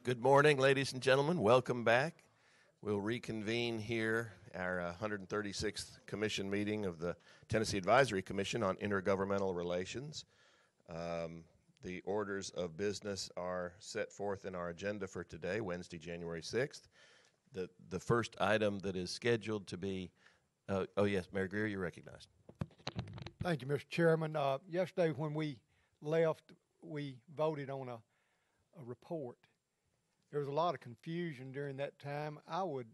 Good morning, ladies and gentlemen. Welcome back. We'll reconvene here our 136th Commission meeting of the Tennessee Advisory Commission on Intergovernmental Relations. The orders of business are set forth in our agenda for today, Wednesday, January 6th. The first item that is scheduled to be, oh yes, Mayor Greer, you're recognized. Thank you, Mr. Chairman. Yesterday when we left, we voted on a report. There was a lot of confusion during that time.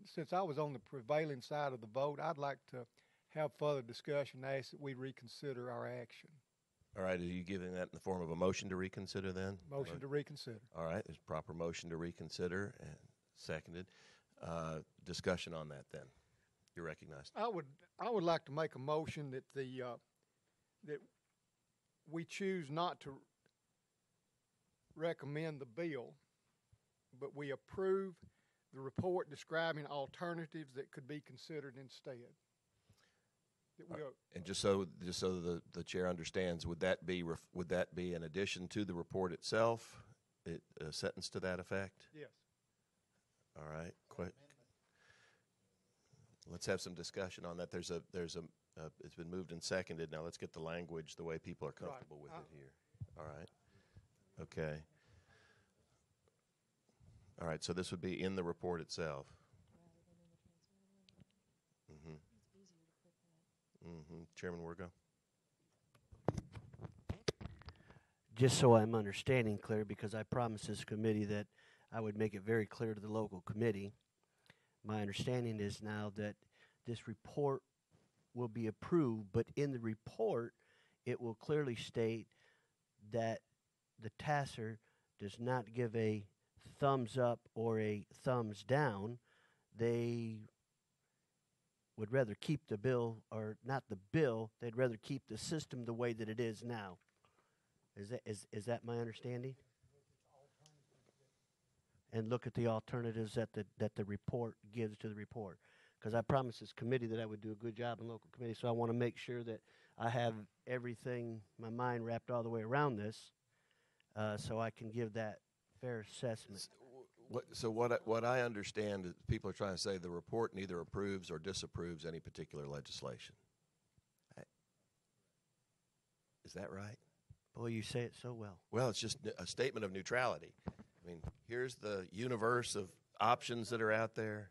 Since I was on the prevailing side of the vote, I'd like to have further discussion and ask that we reconsider our action. All right, are you giving that in the form of a motion to reconsider then? Motion to reconsider. All right, there's proper motion to reconsider and seconded. Discussion on that then. You're recognized. I would like to make a motion that that we choose not to recommend the bill, but we approve the report describing alternatives that could be considered instead. And just so the chair understands, would that be in addition to the report itself? A sentence to that effect? Yes. All right. Let's have some discussion on that. It's been moved and seconded. Now let's get the language the way people are comfortable with it here. All right. Okay. All right, so this would be in the report itself. Chairman Wergo. Just so I'm understanding clear, because I promised this committee that I would make it very clear to the local committee, my understanding is now that this report will be approved, but in the report it will clearly state that the TACIR does not give a thumbs up or a thumbs down. They would rather keep the bill, or not the bill, they'd rather keep the system the way that it is now. Is that my understanding? And look at the alternatives that the report gives to the report. Because I promised this committee that I would do a good job in local committee, so I want to make sure that I have everything, my mind wrapped all the way around this, so I can give that fair assessment. So what I understand is people are trying to say the report neither approves or disapproves any particular legislation. Is that right? Boy, you say it so well. Well, it's just a statement of neutrality. I mean, here's the universe of options that are out there.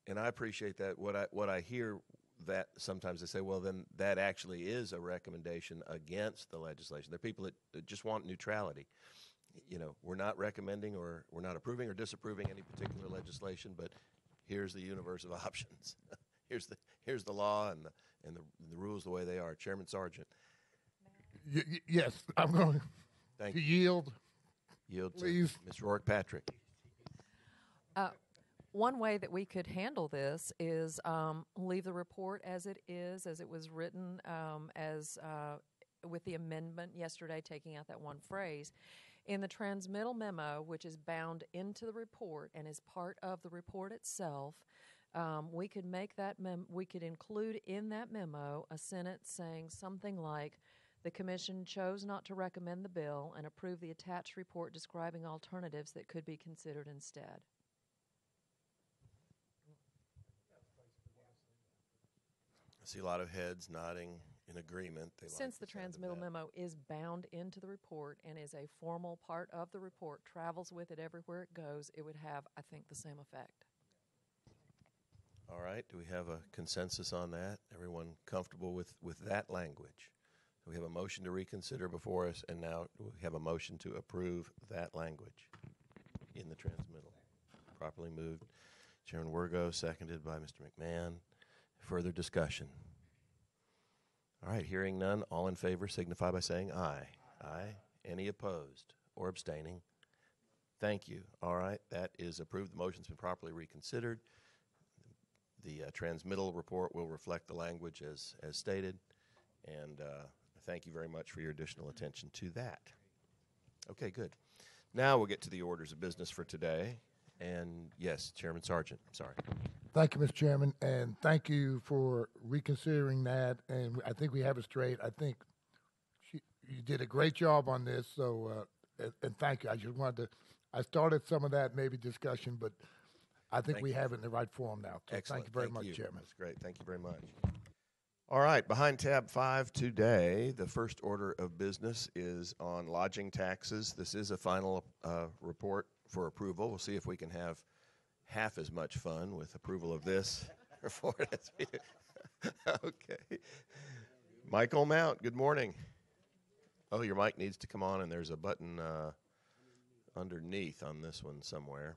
And I appreciate that. What I hear that sometimes they say, well, then that actually is a recommendation against the legislation. There are people that just want neutrality. You know, we're not recommending or we're not approving or disapproving any particular legislation, but here's the universe of options. here's the law and the rules the way they are. Chairman Sargent. Yes, I'm going to yield. Yield, please. To Ms. Rourke Patrick. One way that we could handle this is leave the report as it was written, with the amendment yesterday, taking out that one phrase. In the transmittal memo, which is bound into the report and is part of the report itself, we could make that we could include in that memo a sentence saying something like, "The Commission chose not to recommend the bill and approve the attached report describing alternatives that could be considered instead." I see a lot of heads nodding in agreement. Since the transmittal memo is bound into the report and is a formal part of the report, travels with it everywhere it goes, it would have, I think, the same effect. All right. Do we have a consensus on that? Everyone comfortable with that language? So we have a motion to reconsider before us, and now we have a motion to approve that language in the transmittal. Properly moved. Chairman Wergo, seconded by Mr. McMahon. Further discussion? All right, hearing none, all in favor signify by saying aye. Aye. Any opposed or abstaining? Thank you. All right, that is approved. The motion's been properly reconsidered. The transmittal report will reflect the language as stated, and thank you very much for your additional attention to that. Okay, good. Now we'll get to the orders of business for today. And yes, Chairman Sargent, sorry. Thank you, Mr. Chairman, and thank you for reconsidering that. And I think we have it straight. I think you did a great job on this. So, and thank you. I just wanted to. I started some of that maybe discussion, but I think we have it in the right form now. So Excellent. thank you very much, Chairman. That's great. Thank you very much. All right, behind tab 5 today, the first order of business is on lodging taxes. This is a final report for approval. We'll see if we can have half as much fun with approval of this report as we do. Okay. Michael Mount, good morning. Oh, your mic needs to come on, and there's a button underneath on this one somewhere.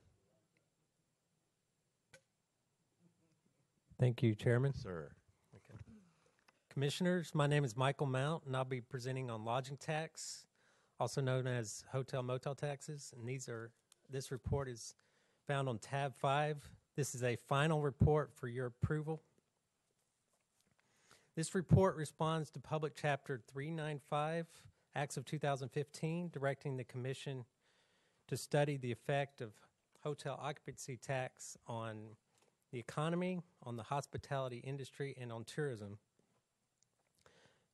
Thank you, Chairman. Sir. Okay. Commissioners, my name is Michael Mount, and I'll be presenting on lodging tax, also known as hotel motel taxes. And this report is found on tab 5. This is a final report for your approval. This report responds to Public Chapter 395, Acts of 2015, directing the Commission to study the effect of hotel occupancy tax on the economy, on the hospitality industry, and on tourism,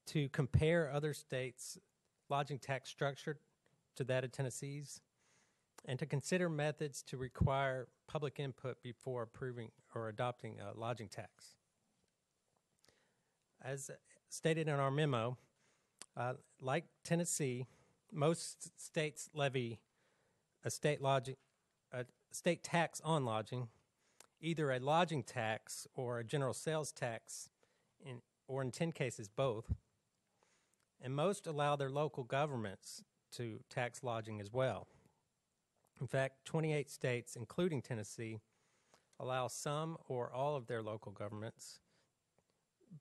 to compare other states' lodging tax structure to that of Tennessee's, and to consider methods to require public input before approving or adopting a lodging tax. As stated in our memo, like Tennessee, most states levy a state tax on lodging, either a lodging tax or a general sales tax, or in 10 cases both. And most allow their local governments to tax lodging as well. In fact, 28 states, including Tennessee, allow some or all of their local governments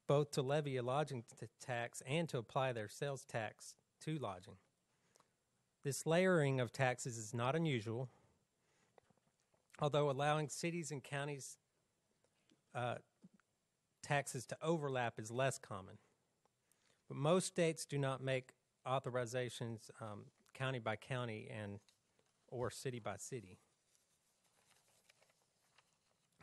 both to levy a lodging tax and to apply their sales tax to lodging. This layering of taxes is not unusual, although allowing cities and counties taxes to overlap is less common. But most states do not make authorizations county by county or city by city.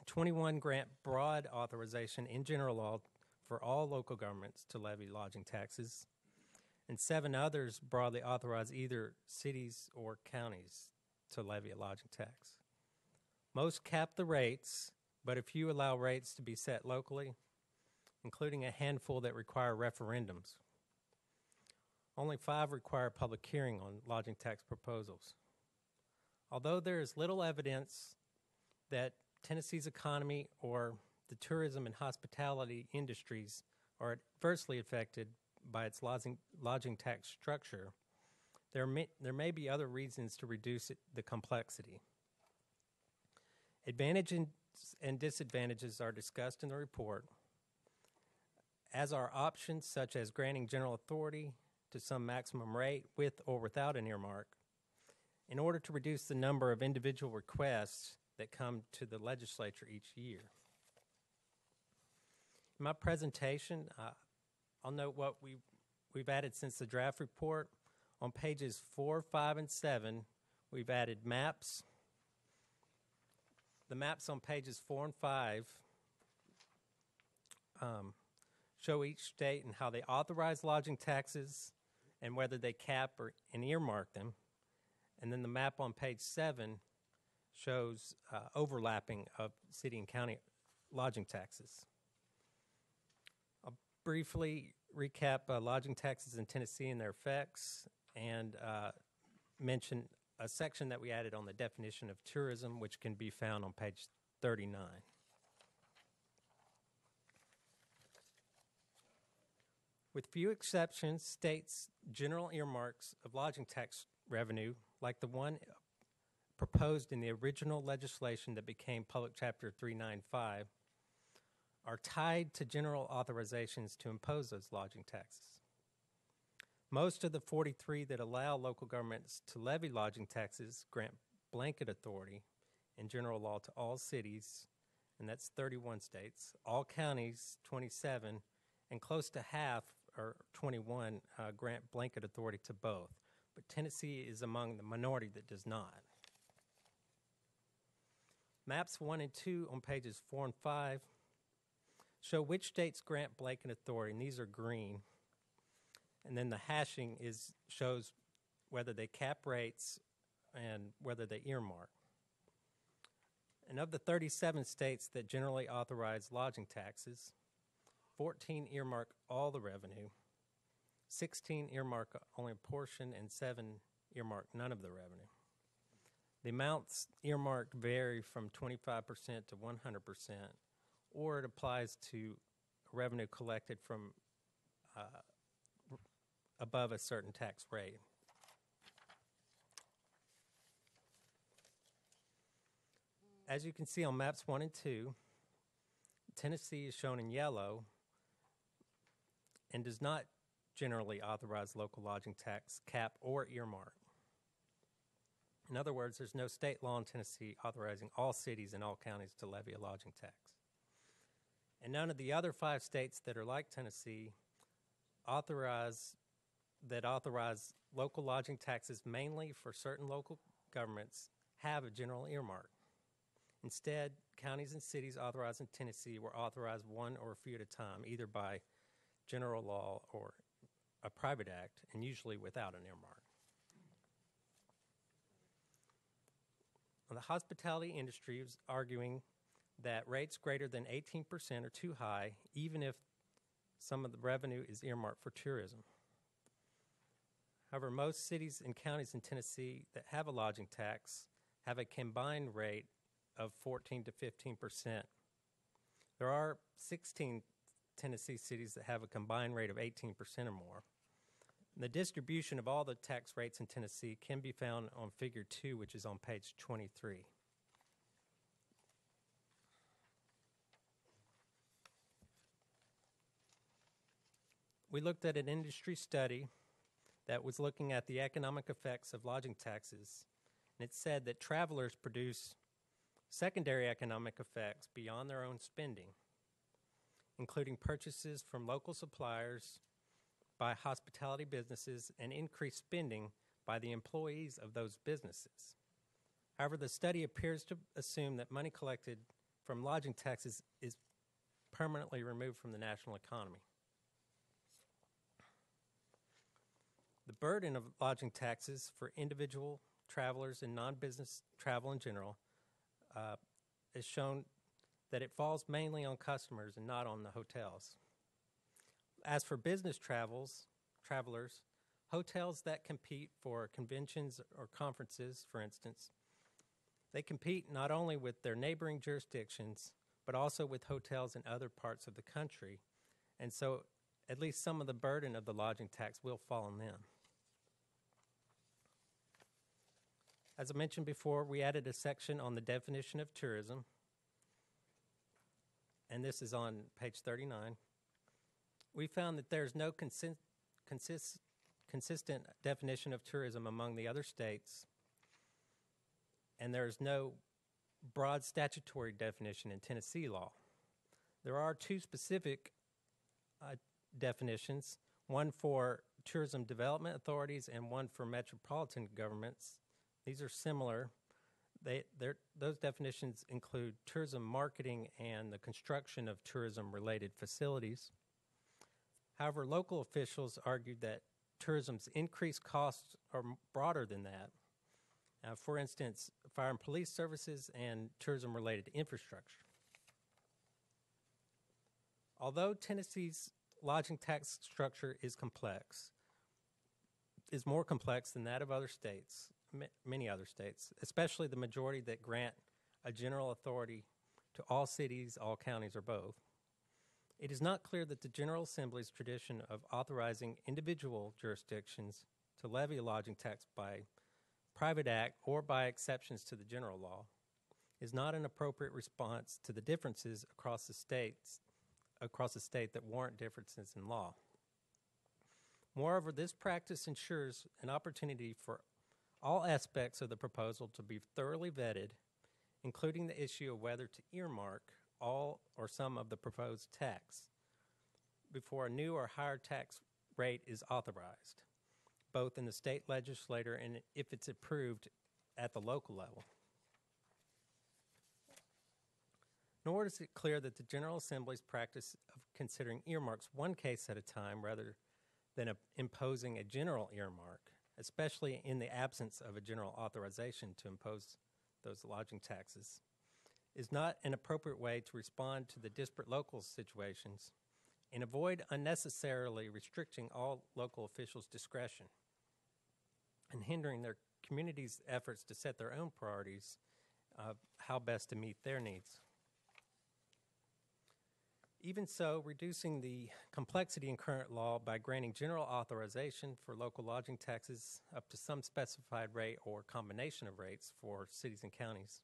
21 grant broad authorization in general law for all local governments to levy lodging taxes, and 7 others broadly authorize either cities or counties to levy a lodging tax. Most cap the rates, but a few allow rates to be set locally, including a handful that require referendums. Only 5 require public hearing on lodging tax proposals. Although there is little evidence that Tennessee's economy or the tourism and hospitality industries are adversely affected by its lodging tax structure, there may be other reasons to reduce the complexity. Advantages and disadvantages are discussed in the report, as are options such as granting general authority to some maximum rate with or without an earmark, in order to reduce the number of individual requests that come to the legislature each year. In my presentation, I'll note what we've added since the draft report. On pages 4, 5, and 7, we've added maps. The maps on pages 4 and 5 show each state and how they authorize lodging taxes and whether they cap and earmark them. And then the map on page 7 shows overlapping of city and county lodging taxes. I'll briefly recap lodging taxes in Tennessee and their effects, and mention a section that we added on the definition of tourism, which can be found on page 39. With few exceptions, states' general earmarks of lodging tax revenue, like the one proposed in the original legislation that became Public Chapter 395, are tied to general authorizations to impose those lodging taxes. Most of the 43 that allow local governments to levy lodging taxes grant blanket authority in general law to all cities, and that's 31 states, all counties, 27, and close to half, or 21, grant blanket authority to both. But Tennessee is among the minority that does not. Maps 1 and 2 on pages 4 and 5 show which states grant blanket authority, and these are green. And then the hashing shows whether they cap rates and whether they earmark. And of the 37 states that generally authorize lodging taxes, 14 earmark all the revenue, 16 earmark only a portion, and 7 earmark none of the revenue. The amounts earmarked vary from 25% to 100%, or it applies to revenue collected from above a certain tax rate. As you can see on maps 1 and 2, Tennessee is shown in yellow and does not generally authorize local lodging tax, cap, or earmark. In other words, there's no state law in Tennessee authorizing all cities and all counties to levy a lodging tax. And none of the other 5 states that are like Tennessee authorize local lodging taxes mainly for certain local governments have a general earmark. Instead, counties and cities authorized in Tennessee were authorized one or a few at a time, either by general law or a private act, and usually without an earmark. The hospitality industry is arguing that rates greater than 18% are too high, even if some of the revenue is earmarked for tourism. However, most cities and counties in Tennessee that have a lodging tax have a combined rate of 14 to 15%. There are 16 Tennessee cities that have a combined rate of 18% or more. The distribution of all the tax rates in Tennessee can be found on Figure 2, which is on page 23. We looked at an industry study that was looking at the economic effects of lodging taxes, and it said that travelers produce secondary economic effects beyond their own spending, including purchases from local suppliers, by hospitality businesses, and increased spending by the employees of those businesses. However, the study appears to assume that money collected from lodging taxes is permanently removed from the national economy. The burden of lodging taxes for individual travelers and non-business travel in general is shown that it falls mainly on customers and not on the hotels. As for business travelers, hotels that compete for conventions or conferences, for instance, they compete not only with their neighboring jurisdictions, but also with hotels in other parts of the country. And so at least some of the burden of the lodging tax will fall on them. As I mentioned before, we added a section on the definition of tourism, and this is on page 39. We found that there's no consistent definition of tourism among the other states, and there's no broad statutory definition in Tennessee law. There are 2 specific definitions, one for tourism development authorities and one for metropolitan governments. These are similar. Those definitions include tourism marketing and the construction of tourism-related facilities. However, local officials argued that tourism's increased costs are broader than that. For instance, fire and police services and tourism-related infrastructure. Although Tennessee's lodging tax structure is more complex than that of other states, many other states, especially the majority that grant a general authority to all cities, all counties, or both. It is not clear that the General Assembly's tradition of authorizing individual jurisdictions to levy a lodging tax by private act or by exceptions to the general law is not an appropriate response to the differences across the state that warrant differences in law. Moreover, this practice ensures an opportunity for all aspects of the proposal to be thoroughly vetted, including the issue of whether to earmark all or some of the proposed tax before a new or higher tax rate is authorized, both in the state legislature and if it's approved at the local level. Nor is it clear that the General Assembly's practice of considering earmarks one case at a time rather than imposing a general earmark, especially in the absence of a general authorization to impose those lodging taxes, is not an appropriate way to respond to the disparate local situations and avoid unnecessarily restricting all local officials' discretion and hindering their community's efforts to set their own priorities of how best to meet their needs. Even so, reducing the complexity in current law by granting general authorization for local lodging taxes up to some specified rate or combination of rates for cities and counties,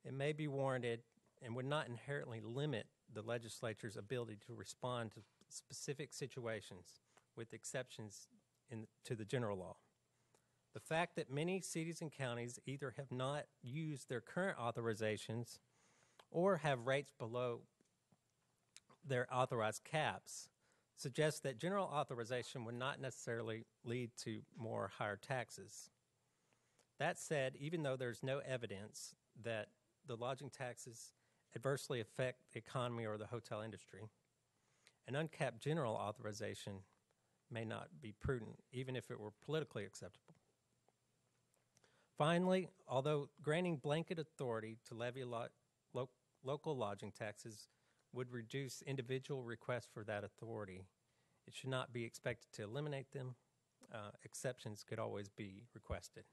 it may be warranted and would not inherently limit the legislature's ability to respond to specific situations with exceptions to the general law. The fact that many cities and counties either have not used their current authorizations or have rates below their authorized caps suggests that general authorization would not necessarily lead to more higher taxes. That said, even though there's no evidence that the lodging taxes adversely affect the economy or the hotel industry, an uncapped general authorization may not be prudent, even if it were politically acceptable. Finally, although granting blanket authority to levy local lodging taxes would reduce individual requests for that authority, it should not be expected to eliminate them. Exceptions could always be requested.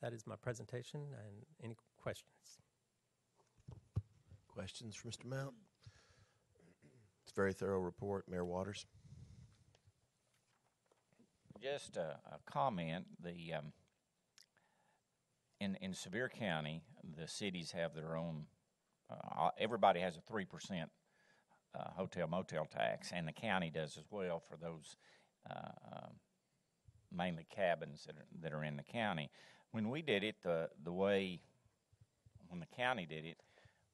That is my presentation, and any questions? Questions for Mr. Mount? It's a very thorough report. Mayor Waters? Just a comment. In Sevier County, the cities have their own. Everybody has a 3% hotel motel tax, and the county does as well for those mainly cabins that are in the county. When we did it, when the county did it,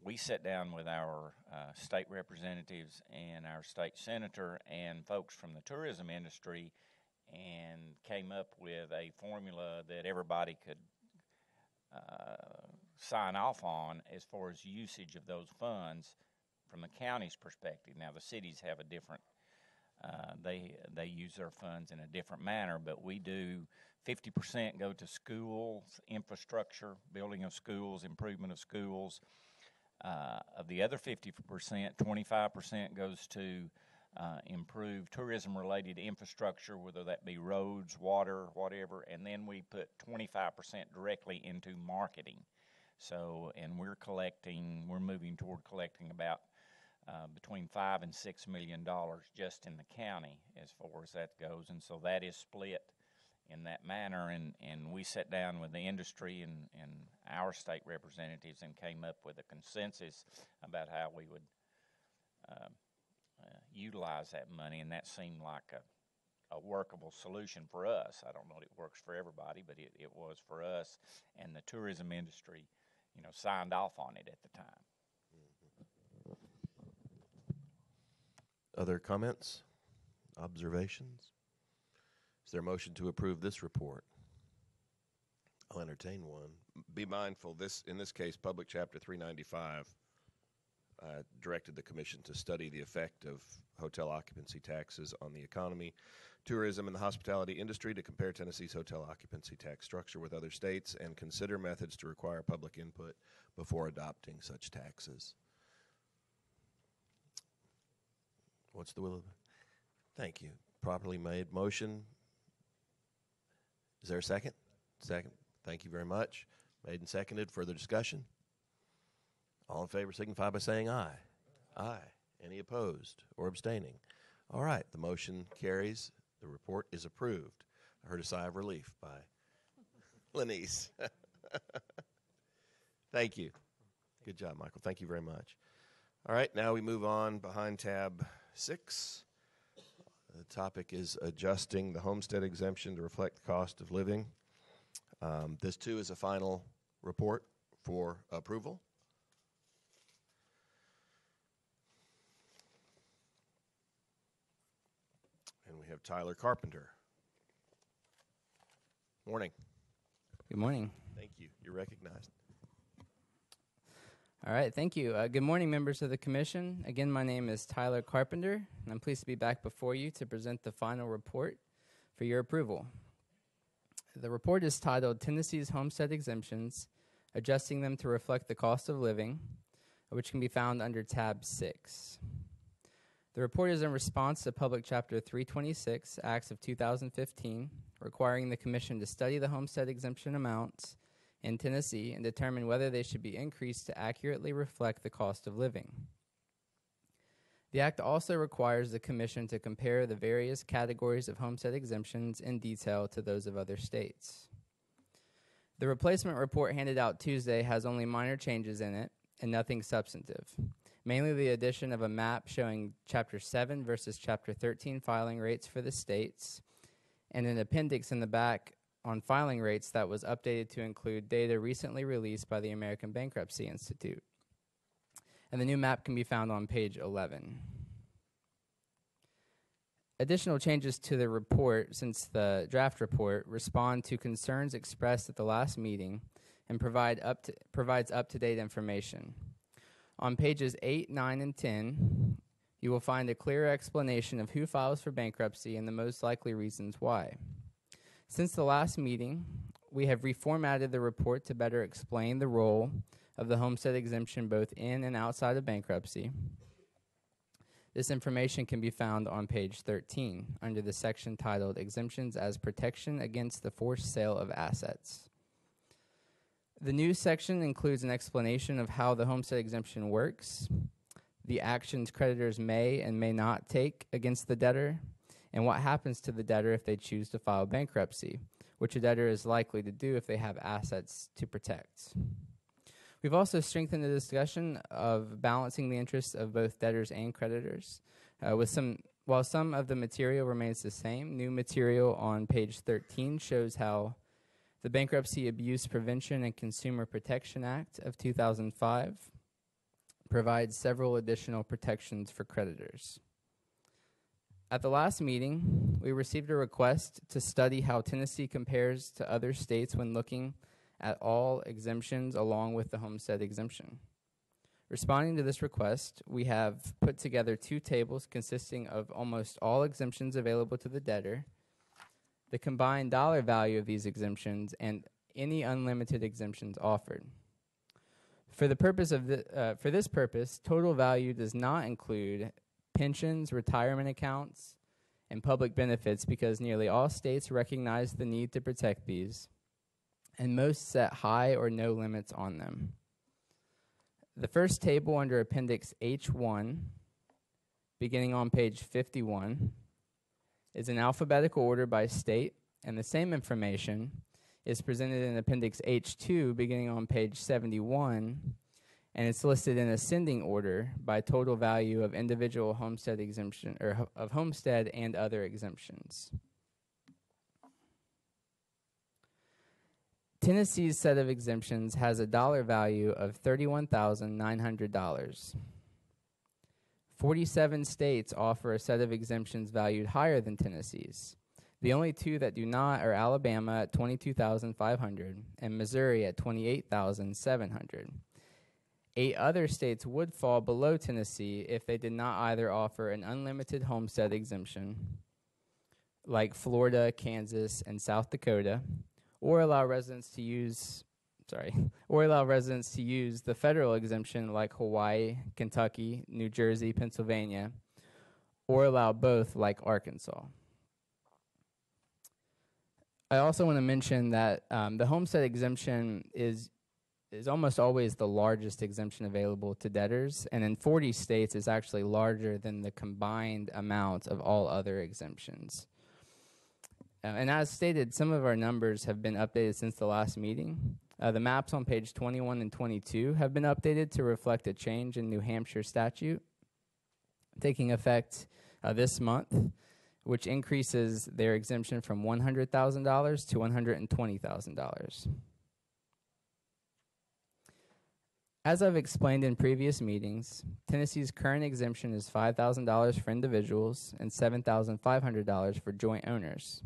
we sat down with our state representatives and our state senator and folks from the tourism industry and came up with a formula that everybody could sign off on as far as usage of those funds from the county's perspective. Now, the cities have a different, they use their funds in a different manner, but we do 50% go to schools, infrastructure, building of schools, improvement of schools. Of the other 50%, 25% goes to improve tourism-related infrastructure, whether that be roads, water, whatever, and then we put 25% directly into marketing. So, and we're moving toward collecting about between $5 and $6 million just in the county as far as that goes, and so that is split in that manner, and we sat down with the industry and our state representatives and came up with a consensus about how we would utilize that money, and that seemed like a workable solution for us. I don't know that it works for everybody, but it was for us, and the tourism industry, signed off on it at the time. Other comments, observations? Is there a motion to approve this report? I'll entertain one. Be mindful, in this case, Public Chapter 395 directed the Commission to study the effect of hotel occupancy taxes on the economy, tourism, and the hospitality industry, to compare Tennessee's hotel occupancy tax structure with other states, and consider methods to require public input before adopting such taxes. What's the will of? Thank you. Properly made motion. Is there a second? Second. Thank you very much. Made and seconded. Further discussion? All in favor signify by saying aye. Aye. Any opposed or abstaining? All right. The motion carries. The report is approved. I heard a sigh of relief by Lenise. Thank you. Good job, Michael. Thank you very much. All right. Now we move on behind tab 6. The topic is adjusting the homestead exemption to reflect the cost of living. This, too, is a final report for approval. And we have Tyler Carpenter. Morning. Good morning. Thank you. You're recognized. All right, thank you. Good morning, members of the commission. Again, my name is Tyler Carpenter, and I'm pleased to be back before you to present the final report for your approval. The report is titled Tennessee's Homestead Exemptions, Adjusting Them to Reflect the Cost of Living, which can be found under tab 6. The report is in response to Public Chapter 326, Acts of 2015, requiring the Commission to study the homestead exemption amounts in Tennessee and determine whether they should be increased to accurately reflect the cost of living. The Act also requires the Commission to compare the various categories of homestead exemptions in detail to those of other states. The replacement report handed out Tuesday has only minor changes in it and nothing substantive. Mainly the addition of a map showing Chapter 7 versus Chapter 13 filing rates for the states, and an appendix in the back on filing rates that was updated to include data recently released by the American Bankruptcy Institute. And the new map can be found on page 11. Additional changes to the report since the draft report respond to concerns expressed at the last meeting and provides up-to-date information. On pages 8, 9, and 10, you will find a clear explanation of who files for bankruptcy and the most likely reasons why. Since the last meeting, we have reformatted the report to better explain the role of the homestead exemption both in and outside of bankruptcy. This information can be found on page 13 under the section titled Exemptions as Protection Against the Forced Sale of Assets. The new section includes an explanation of how the homestead exemption works, the actions creditors may and may not take against the debtor, and what happens to the debtor if they choose to file bankruptcy, which a debtor is likely to do if they have assets to protect. We've also strengthened the discussion of balancing the interests of both debtors and creditors. While some of the material remains the same, new material on page 13 shows how the Bankruptcy Abuse Prevention and Consumer Protection Act of 2005 provides several additional protections for creditors. At the last meeting, we received a request to study how Tennessee compares to other states when looking at all exemptions along with the homestead exemption. Responding to this request, we have put together two tables consisting of almost all exemptions available to the debtor, the combined dollar value of these exemptions, and any unlimited exemptions offered. For this purpose, total value does not include pensions, retirement accounts, and public benefits because nearly all states recognize the need to protect these, and most set high or no limits on them. The first table under Appendix H1, beginning on page 51, is in alphabetical order by state, and the same information is presented in Appendix H2 beginning on page 71, and it's listed in ascending order by total value of individual homestead exemption, or of homestead and other exemptions. Tennessee's set of exemptions has a dollar value of $31,900. 47 states offer a set of exemptions valued higher than Tennessee's. The only two that do not are Alabama at $22,500 and Missouri at $28,700. 8 other states would fall below Tennessee if they did not either offer an unlimited homestead exemption, like Florida, Kansas, and South Dakota, or allow residents to use the federal exemption like Hawaii, Kentucky, New Jersey, Pennsylvania, or allow both like Arkansas. I also want to mention that the homestead exemption is almost always the largest exemption available to debtors, and in 40 states is actually larger than the combined amount of all other exemptions. And as stated, some of our numbers have been updated since the last meeting. The maps on page 21 and 22 have been updated to reflect a change in New Hampshire statute taking effect this month, which increases their exemption from $100,000 to $120,000. As I've explained in previous meetings, Tennessee's current exemption is $5,000 for individuals and $7,500 for joint owners.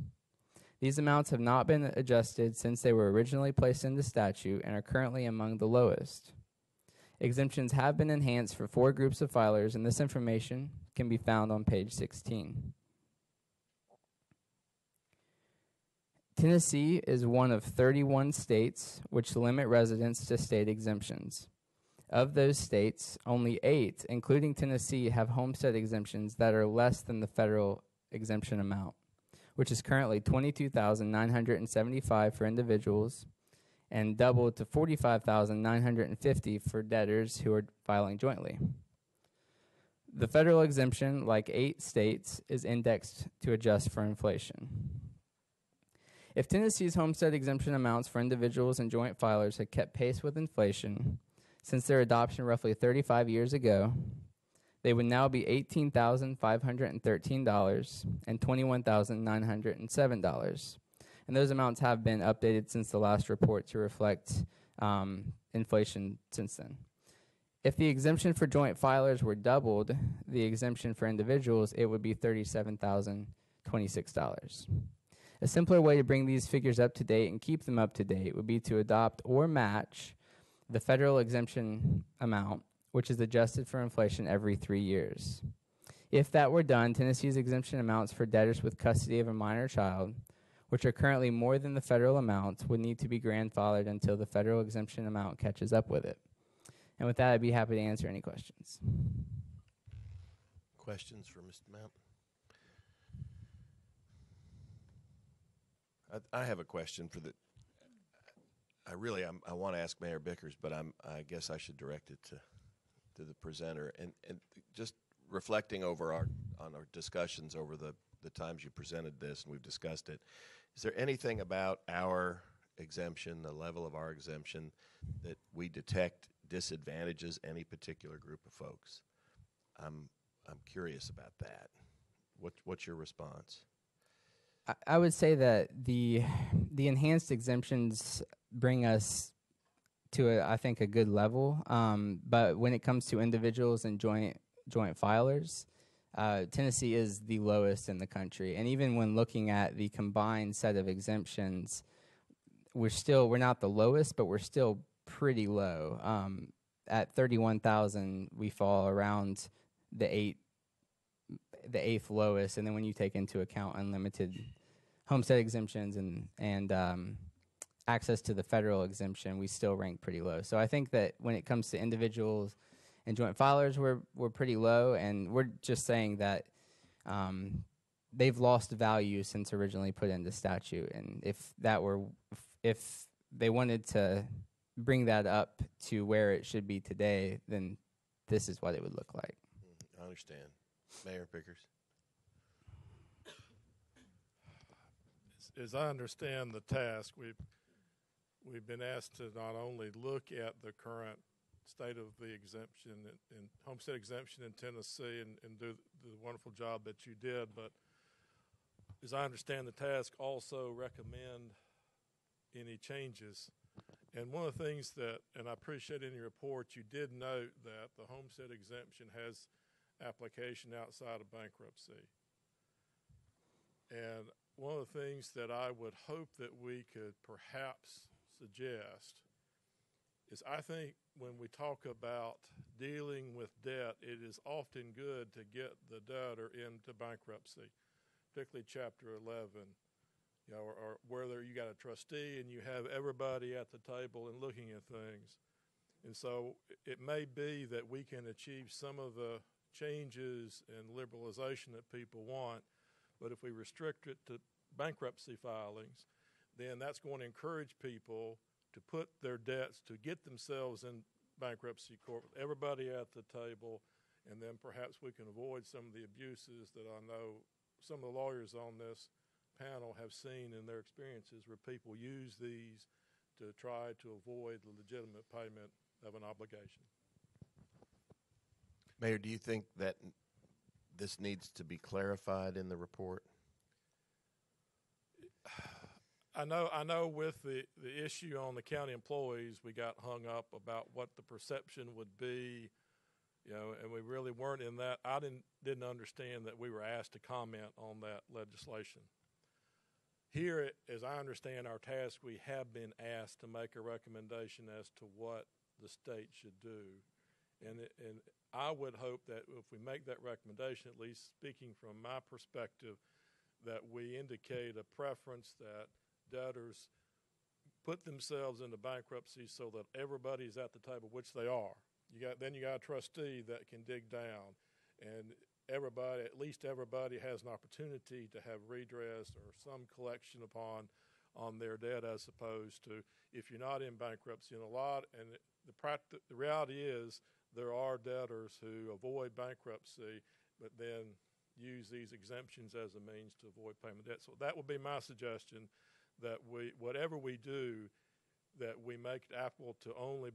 These amounts have not been adjusted since they were originally placed in the statute and are currently among the lowest. Exemptions have been enhanced for 4 groups of filers, and this information can be found on page 16. Tennessee is one of 31 states which limit residents to state exemptions. Of those states, only 8, including Tennessee, have homestead exemptions that are less than the federal exemption amount, which is currently $22,975 for individuals and doubled to $45,950 for debtors who are filing jointly. The federal exemption, like 8 states, is indexed to adjust for inflation. If Tennessee's homestead exemption amounts for individuals and joint filers had kept pace with inflation since their adoption roughly 35 years ago, they would now be $18,513 and $21,907. And those amounts have been updated since the last report to reflect inflation since then. If the exemption for joint filers were doubled, the exemption for individuals, it would be $37,026. A simpler way to bring these figures up to date and keep them up to date would be to adopt or match the federal exemption amount, which is adjusted for inflation every 3 years. If that were done, Tennessee's exemption amounts for debtors with custody of a minor child, which are currently more than the federal amounts, would need to be grandfathered until the federal exemption amount catches up with it. And with that, I'd be happy to answer any questions. Questions for Mr. Mount? I have a question for the. I want to ask Mayor Bickers, but I guess I should direct it to the presenter. And just reflecting on our discussions over the times you presented this and we've discussed it, is there anything about our exemption, the level of our exemption, that we detect disadvantages any particular group of folks? I'm curious about that. What's your response? I would say that the enhanced exemptions bring us to I think a good level. But when it comes to individuals and joint filers, Tennessee is the lowest in the country. And even when looking at the combined set of exemptions, we're not the lowest, but we're still pretty low. At 31,000, we fall around the eighth lowest, and then when you take into account unlimited homestead exemptions and access to the federal exemption, we still rank pretty low. So I think that when it comes to individuals and joint filers, we're pretty low, and we're just saying that they've lost value since originally put into statute, and if they wanted to bring that up to where it should be today, then this is what it would look like. I understand. Mayor Pickers. As I understand the task, we've been asked to not only look at the current state of the exemption and homestead exemption in Tennessee and do the wonderful job that you did, but as I understand the task, also recommend any changes. And one of the things that, and I appreciate in your report, you did note that the homestead exemption has application outside of bankruptcy. And one of the things that I would hope that we could perhaps suggest is, I think when we talk about dealing with debt, it is often good to get the debtor into bankruptcy, particularly Chapter 11, or whether you got a trustee and you have everybody at the table and looking at things. And so it may be that we can achieve some of the changes and liberalization that people want, but if we restrict it to bankruptcy filings, then that's going to encourage people to put their debts, to get themselves in bankruptcy court with everybody at the table, and then perhaps we can avoid some of the abuses that I know some of the lawyers on this panel have seen in their experiences, where people use these to try to avoid the legitimate payment of an obligation. Mayor, do you think that this needs to be clarified in the report? I know with the issue on the county employees, we got hung up about what the perception would be, and we really weren't in that. I didn't understand that we were asked to comment on that legislation. Here, as I understand our task, we have been asked to make a recommendation as to what the state should do. And I would hope that if we make that recommendation, at least speaking from my perspective, that we indicate a preference that debtors put themselves into bankruptcy so that everybody's at the table, which they are. Then you got a trustee that can dig down, and at least everybody has an opportunity to have redress or some collection on their debt, as opposed to if you're not in bankruptcy. And the reality is there are debtors who avoid bankruptcy, but then use these exemptions as a means to avoid payment debt. So that would be my suggestion, that whatever we do, that we make it applicable to only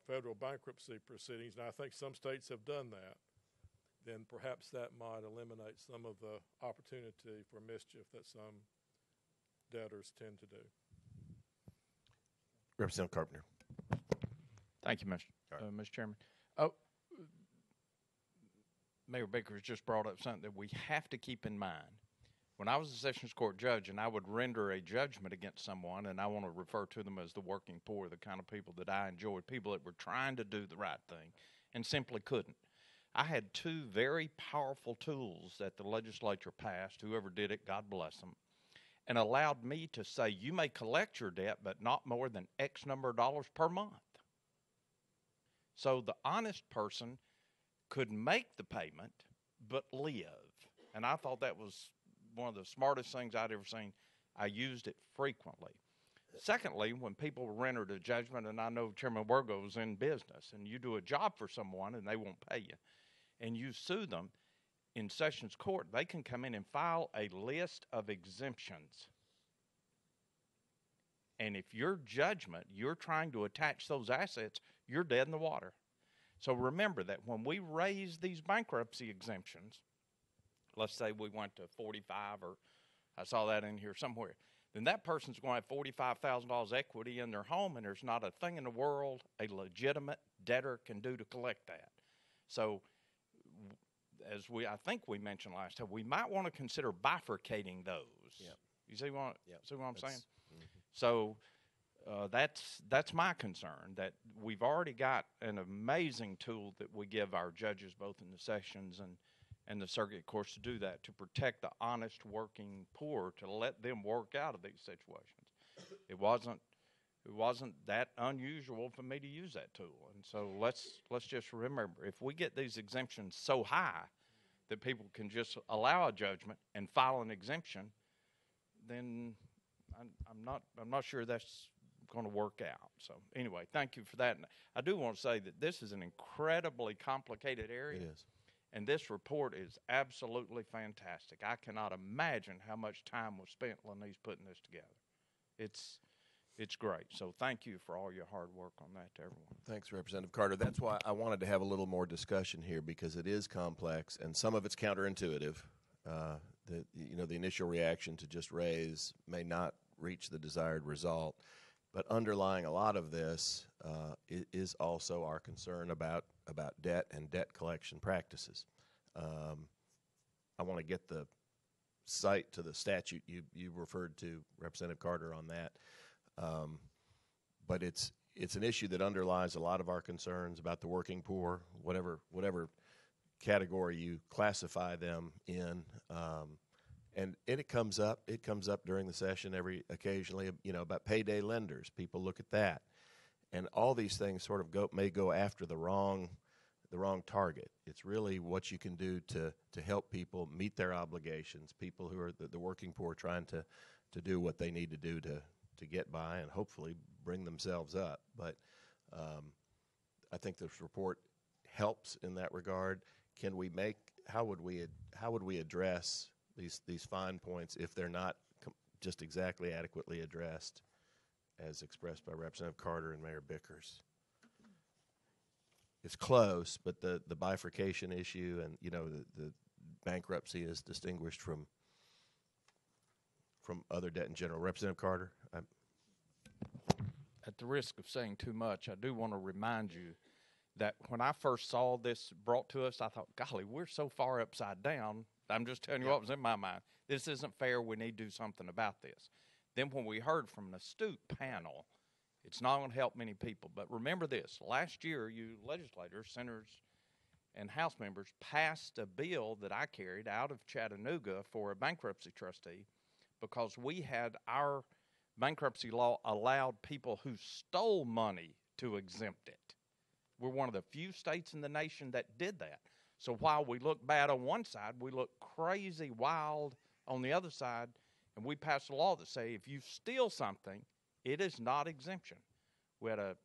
federal bankruptcy proceedings. And I think some states have done that. Then perhaps that might eliminate some of the opportunity for mischief that some debtors tend to do. Representative Carpenter. Thank you, Mr. Chairman. Mayor Baker just brought up something that we have to keep in mind. When I was a Sessions Court judge and I would render a judgment against someone, and I want to refer to them as the working poor, the kind of people that I enjoyed, people that were trying to do the right thing and simply couldn't. I had two very powerful tools that the legislature passed, whoever did it, God bless them, and allowed me to say, you may collect your debt, but not more than X number of dollars per month. So the honest person could make the payment, but live. And I thought that was one of the smartest things I'd ever seen. I used it frequently. Secondly, when people rendered a judgment, and I know Chairman Wirgo's in business, and you do a job for someone and they won't pay you, and you sue them in Sessions Court, they can come in and file a list of exemptions. And if your judgment, you're trying to attach those assets, you're dead in the water. So remember that when we raise these bankruptcy exemptions, let's say we went to 45, or I saw that in here somewhere, then that person's going to have $45,000 equity in their home, and there's not a thing in the world a legitimate debtor can do to collect that. So as I think we mentioned last time, we might want to consider bifurcating those. Yep. You see what I'm saying? Mm-hmm. So that's my concern, that we've already got an amazing tool that we give our judges both in the sessions and the circuit courts to do that, to protect the honest working poor, to let them work out of these situations. It wasn't that unusual for me to use that tool. And so let's just remember, if we get these exemptions so high that people can just allow a judgment and file an exemption, then I'm not sure that's going to work out. So anyway, thank you for that. And I do want to say that this is an incredibly complicated area. It is. And this report is absolutely fantastic. I cannot imagine how much time was spent Lenise putting this together. It's great. So thank you for all your hard work on that to everyone. Thanks, Representative Carter. That's why I wanted to have a little more discussion here, because it is complex and some of it's counterintuitive. The initial reaction to just raise may not reach the desired result, but underlying a lot of this is also our concern about debt and debt collection practices. I want to get the cite to the statute you referred to, Representative Carter, on that. But it's an issue that underlies a lot of our concerns about the working poor, whatever category you classify them in. And it comes up during the session occasionally, about payday lenders. People look at that. And all these things sort of may go after the wrong target. It's really what you can do to help people meet their obligations, people who are the working poor trying to do what they need to do to get by and hopefully bring themselves up. But I think this report helps in that regard. How would we address these fine points if they're not just exactly adequately addressed as expressed by Representative Carter and Mayor Bickers? It's close, but the bifurcation issue and the bankruptcy is distinguished from other debt in general. Representative Carter? At the risk of saying too much, I do want to remind you that when I first saw this brought to us, I thought, golly, we're so far upside down. I'm just telling you what was in my mind. This isn't fair. We need to do something about this. Then when we heard from an astute panel, It's not going to help many people. But remember this. Last year, you legislators, senators, and House members passed a bill that I carried out of Chattanooga for a bankruptcy trustee because we had our bankruptcy law allowed people who stole money to exempt it. We're one of the few states in the nation that did that. So while we look bad on one side, we look crazy wild on the other side, and we passed a law that say if you steal something, it is not exemption. We had a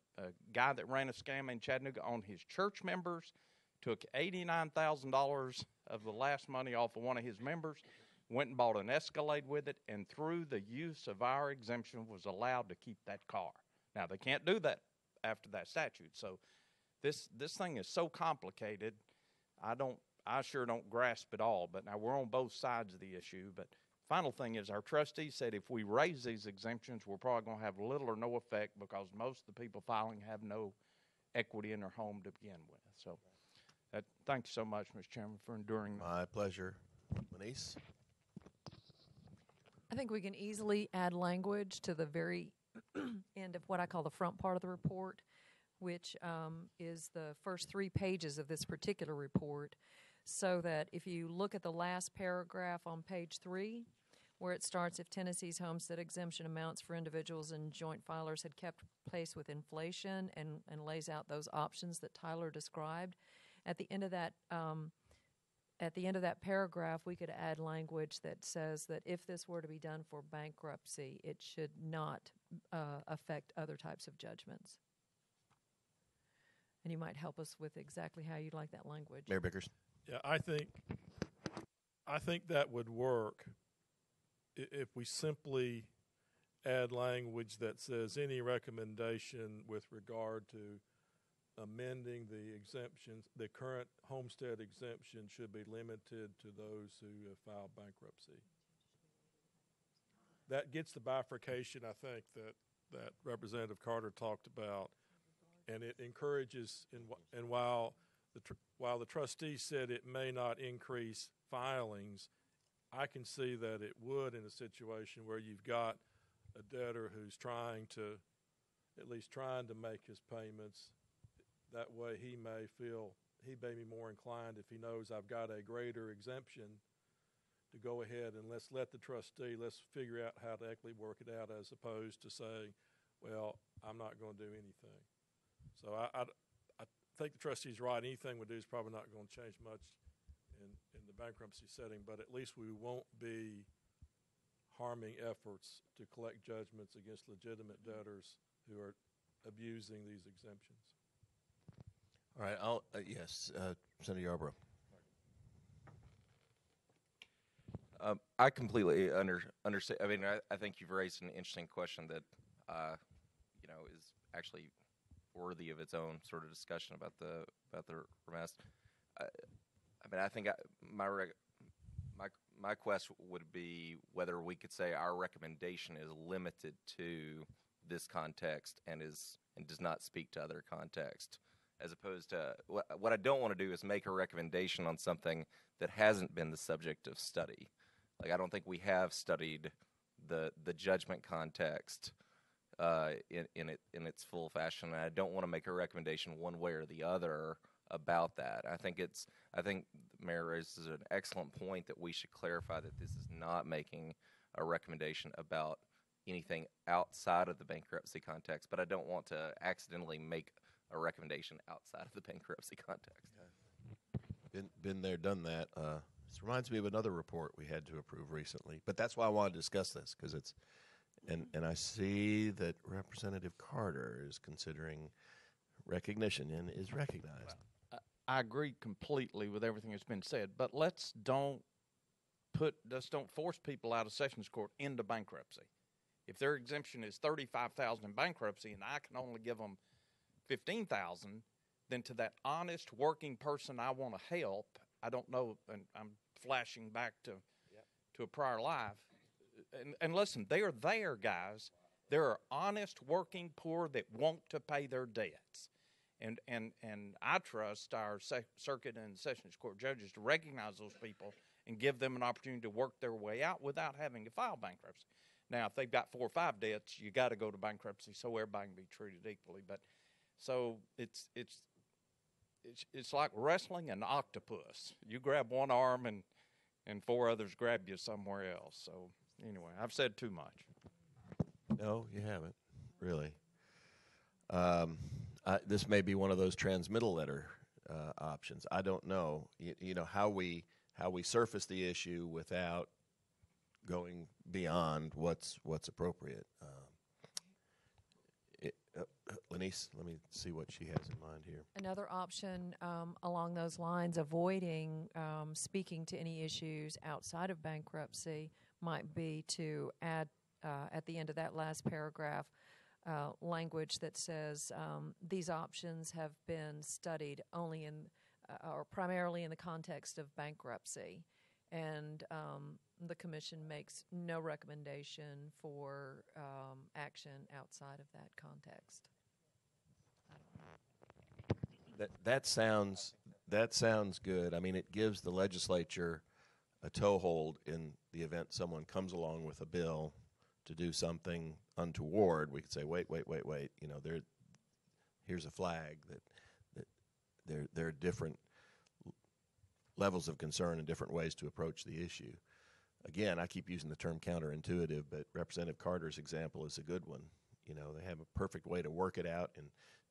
guy that ran a scam in Chattanooga on his church members, took $89,000 of the last money off of one of his members, went and bought an Escalade with it, and through the use of our exemption was allowed to keep that car. Now, they can't do that after that statute. So this thing is so complicated, I sure don't grasp it all. But now we're on both sides of the issue. But final thing is our trustees said if we raise these exemptions, we're probably going to have little or no effect because most of the people filing have no equity in their home to begin with. So thank you so much, Mr. Chairman, for enduring. My pleasure. Manise? I think we can easily add language to the very end of what I call the front part of the report, which is the first 3 pages of this particular report, so that if you look at the last paragraph on page 3, where it starts, if Tennessee's homestead exemption amounts for individuals and joint filers had kept pace with inflation, and lays out those options that Tyler described, at the end of that paragraph, we could add language that says that if this were to be done for bankruptcy, it should not affect other types of judgments. And you might help us with exactly how you'd like that language. Mayor Bickers? Yeah, I think that would work if we simply add language that says any recommendation with regard to amending the exemptions, the current homestead exemption should be limited to those who have filed bankruptcy. That gets the bifurcation, I think, that Representative Carter talked about, and it encourages. And while the trustee said it may not increase filings, I can see that it would in a situation where you've got a debtor who's at least trying to make his payments. That way he may be more inclined, if he knows I've got a greater exemption, to go ahead and let's figure out how to equitably work it out, as opposed to saying, well, I'm not going to do anything. So I think the trustee's right. Anything we do is probably not going to change much in the bankruptcy setting, but at least we won't be harming efforts to collect judgments against legitimate debtors who are abusing these exemptions. All right. Yes, Senator Yarborough. I completely understand. I mean, I think you've raised an interesting question that, is actually worthy of its own sort of discussion about the remass. I mean, I think my quest would be whether we could say our recommendation is limited to this context and does not speak to other context, as opposed to what I don't want to do is make a recommendation on something that hasn't been the subject of study. Like, I don't think we have studied the judgment context in its full fashion, and I don't want to make a recommendation one way or the other about that. I think Mayor raises an excellent point that we should clarify that this is not making a recommendation about anything outside of the bankruptcy context, but I don't want to accidentally make a recommendation outside of the bankruptcy context. Been there, done that. This reminds me of another report we had to approve recently, but that's why I wanted to discuss this, because it's, and I see that Representative Carter is considering recognition and is recognized. I agree completely with everything that's been said, but let's don't force people out of Sessions Court into bankruptcy. If their exemption is $35,000 in bankruptcy and I can only give them $15,000, then to that honest working person I want to help, I don't know, and I'm flashing back to a prior life. And listen, they are there, guys. There are honest working poor that want to pay their debts. And I trust our circuit and Sessions Court judges to recognize those people and give them an opportunity to work their way out without having to file bankruptcy. Now, if they've got 4 or 5 debts, you got to go to bankruptcy so everybody can be treated equally. But so it's like wrestling an octopus. You grab one arm and 4 others grab you somewhere else. So anyway, I've said too much. No, you haven't, really. This may be one of those transmittal letter options. I don't know. You know how we surface the issue without going beyond what's appropriate. Lenice, let me see what she has in mind here. Another option along those lines, avoiding speaking to any issues outside of bankruptcy, might be to add at the end of that last paragraph language that says these options have been studied only in or primarily in the context of bankruptcy, and the Commission makes no recommendation for action outside of that context. That sounds good. I mean, it gives the legislature a toehold in the event someone comes along with a bill to do something untoward. We could say, wait. You know, here's a flag that there are different levels of concern and different ways to approach the issue. Again, I keep using the term counterintuitive, but Representative Carter's example is a good one. You know, they have a perfect way to work it out in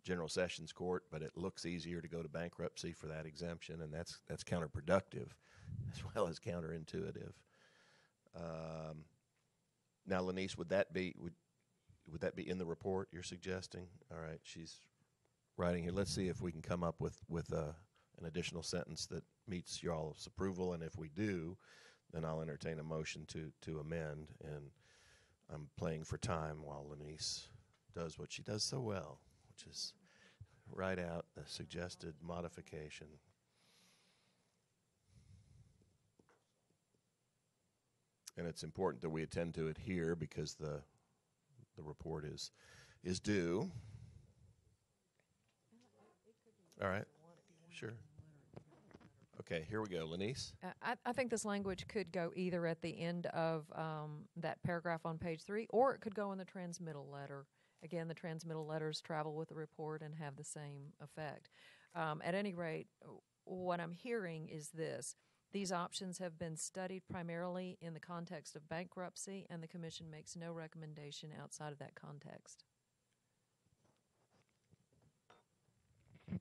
General Sessions Court, but it looks easier to go to bankruptcy for that exemption, and that's counterproductive as well as counterintuitive. Now, Lenice, would that be in the report you're suggesting? All right, she's writing here. Let's see if we can come up with an additional sentence that meets y'all's approval, and if we do, then I'll entertain a motion to amend. And I'm playing for time while Lenice does what she does so well, which is write out the suggested modification. And it's important that we attend to it here because the report is due. All right. Sure. Okay, here we go. Lenice? I think this language could go either at the end of that paragraph on page 3, or it could go in the transmittal letter. Again, the transmittal letters travel with the report and have the same effect. At any rate, what I'm hearing is this. These options have been studied primarily in the context of bankruptcy, and the Commission makes no recommendation outside of that context.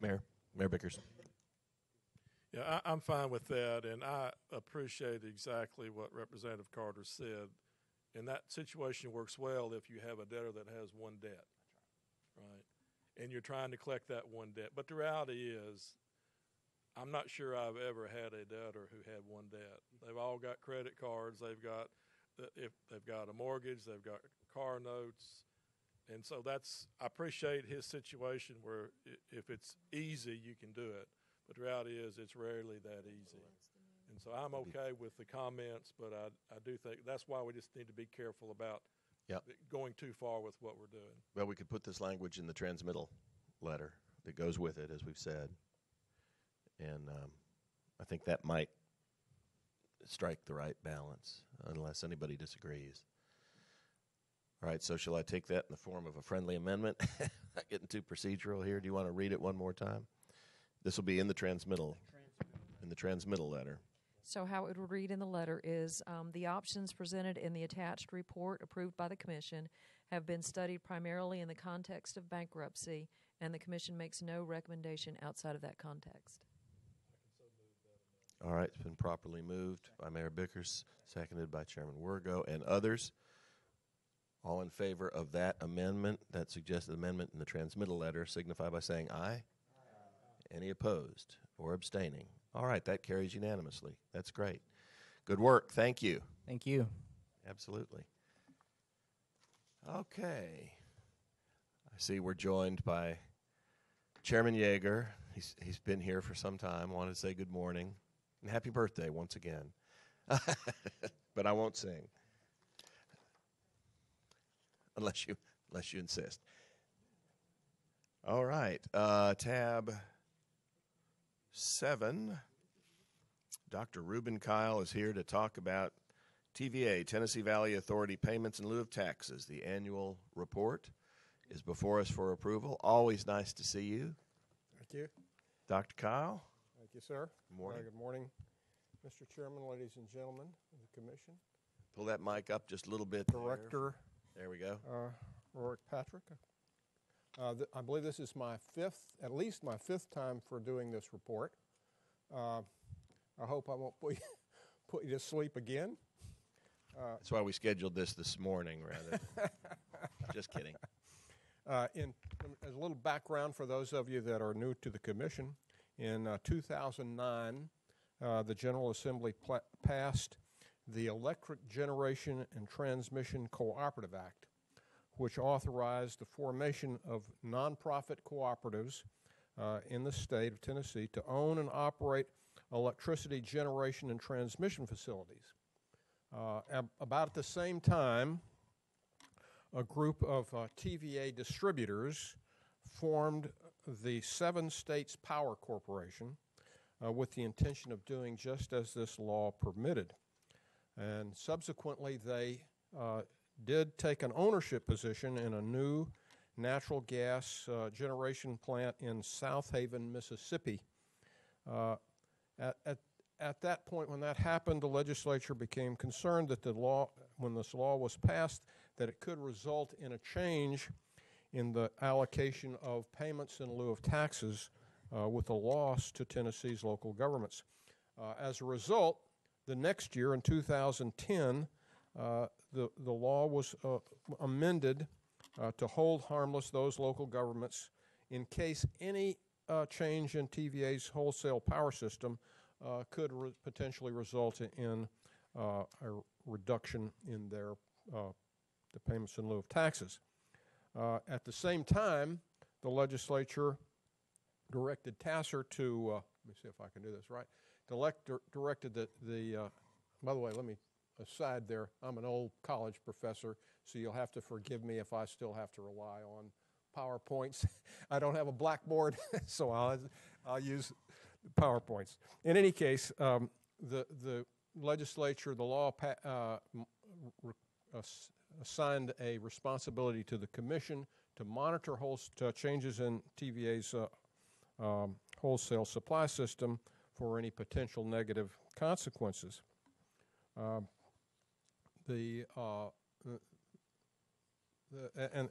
Mayor Bickers. Yeah, I'm fine with that, and I appreciate exactly what Representative Carter said. And that situation works well if you have a debtor that has one debt, right? And you're trying to collect that one debt. But the reality is, I'm not sure I've ever had a debtor who had one debt. They've all got credit cards. They've got a mortgage. They've got car notes. And so I appreciate his situation where if it's easy, you can do it. But the reality is it's rarely that easy. And so I'm okay with the comments, but I do think that's why we just need to be careful about going too far with what we're doing. Well, we could put this language in the transmittal letter that goes with it, as we've said. And I think that might strike the right balance, unless anybody disagrees. All right, so shall I take that in the form of a friendly amendment? Not getting too procedural here. Do you want to read it one more time? This will be in the transmittal letter. So how it would read in the letter is the options presented in the attached report approved by the Commission have been studied primarily in the context of bankruptcy, and the Commission makes no recommendation outside of that context. All right, it's been properly moved by Mayor Bickers, seconded by Chairman Wergo, and others. All in favor of that amendment, that suggested amendment in the transmittal letter, signify by saying aye. Any opposed or abstaining? All right, that carries unanimously. That's great. Good work. Thank you. Thank you. Absolutely. Okay. I see we're joined by Chairman Yeager. He's been here for some time. I wanted to say good morning and happy birthday once again. But I won't sing unless you insist. All right. Tab 7. Dr. Reuben Kyle is here to talk about TVA, Tennessee Valley Authority Payments in lieu of taxes. The annual report is before us for approval. Always nice to see you. Thank you. Dr. Kyle. Thank you, sir. Good morning. Good morning, Mr. Chairman, ladies and gentlemen of the Commission. Pull that mic up just a little bit. Director. There we go. Rorick Patrick. I believe this is my at least my fifth time for doing this report. I hope I won't put you to sleep again. That's why we scheduled this morning, rather. Just kidding. As a little background for those of you that are new to the Commission, in 2009, the General Assembly passed the Electric Generation and Transmission Cooperative Act, which authorized the formation of nonprofit cooperatives in the state of Tennessee to own and operate electricity generation and transmission facilities. About at the same time, a group of TVA distributors formed the Seven States Power Corporation with the intention of doing just as this law permitted. And subsequently, they did take an ownership position in a new natural gas generation plant in South Haven, Mississippi. At that point, when that happened, the legislature became concerned that when this law was passed, that it could result in a change in the allocation of payments in lieu of taxes with a loss to Tennessee's local governments. As a result, the next year, in 2010, the law was amended to hold harmless those local governments in case any change in TVA's wholesale power system could potentially result in a reduction in their the payments in lieu of taxes. At the same time, the legislature directed TACIR to, let me see if I can do this right, directed by the way, let me aside there, I'm an old college professor, so you'll have to forgive me if I still have to rely on PowerPoints. I don't have a blackboard, so I'll use PowerPoints. In any case, the legislature, the law assigned a responsibility to the Commission to monitor changes in TVA's wholesale supply system for any potential negative consequences. And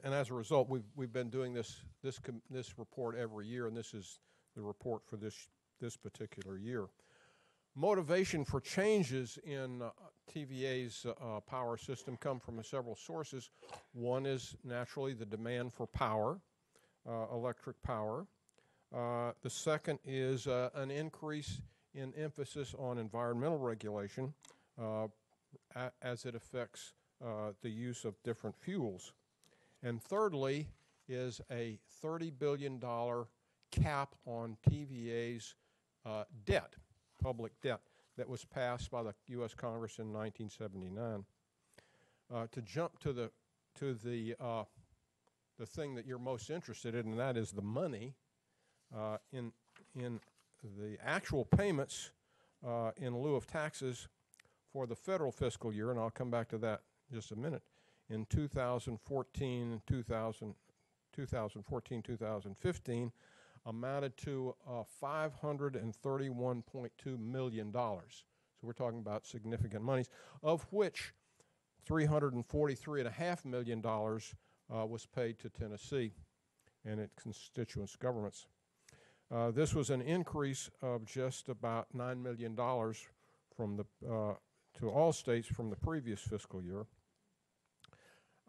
as a result, we've been doing this report every year, and this is the report for this particular year. Motivation for changes in TVA's power system come from several sources. One is naturally the demand for power, electric power. The second is an increase in emphasis on environmental regulation as it affects the use of different fuels. And thirdly is a $30 billion cap on TVA's debt, public debt, that was passed by the U.S. Congress in 1979. To jump to the thing that you're most interested in, and that is the money in the actual payments in lieu of taxes for the federal fiscal year, and I'll come back to that in just a minute. In 2014-2015 amounted to $531.2 million. So we're talking about significant monies, of which $343.5 million was paid to Tennessee and its constituent governments. This was an increase of just about $9 million from to all states from the previous fiscal year.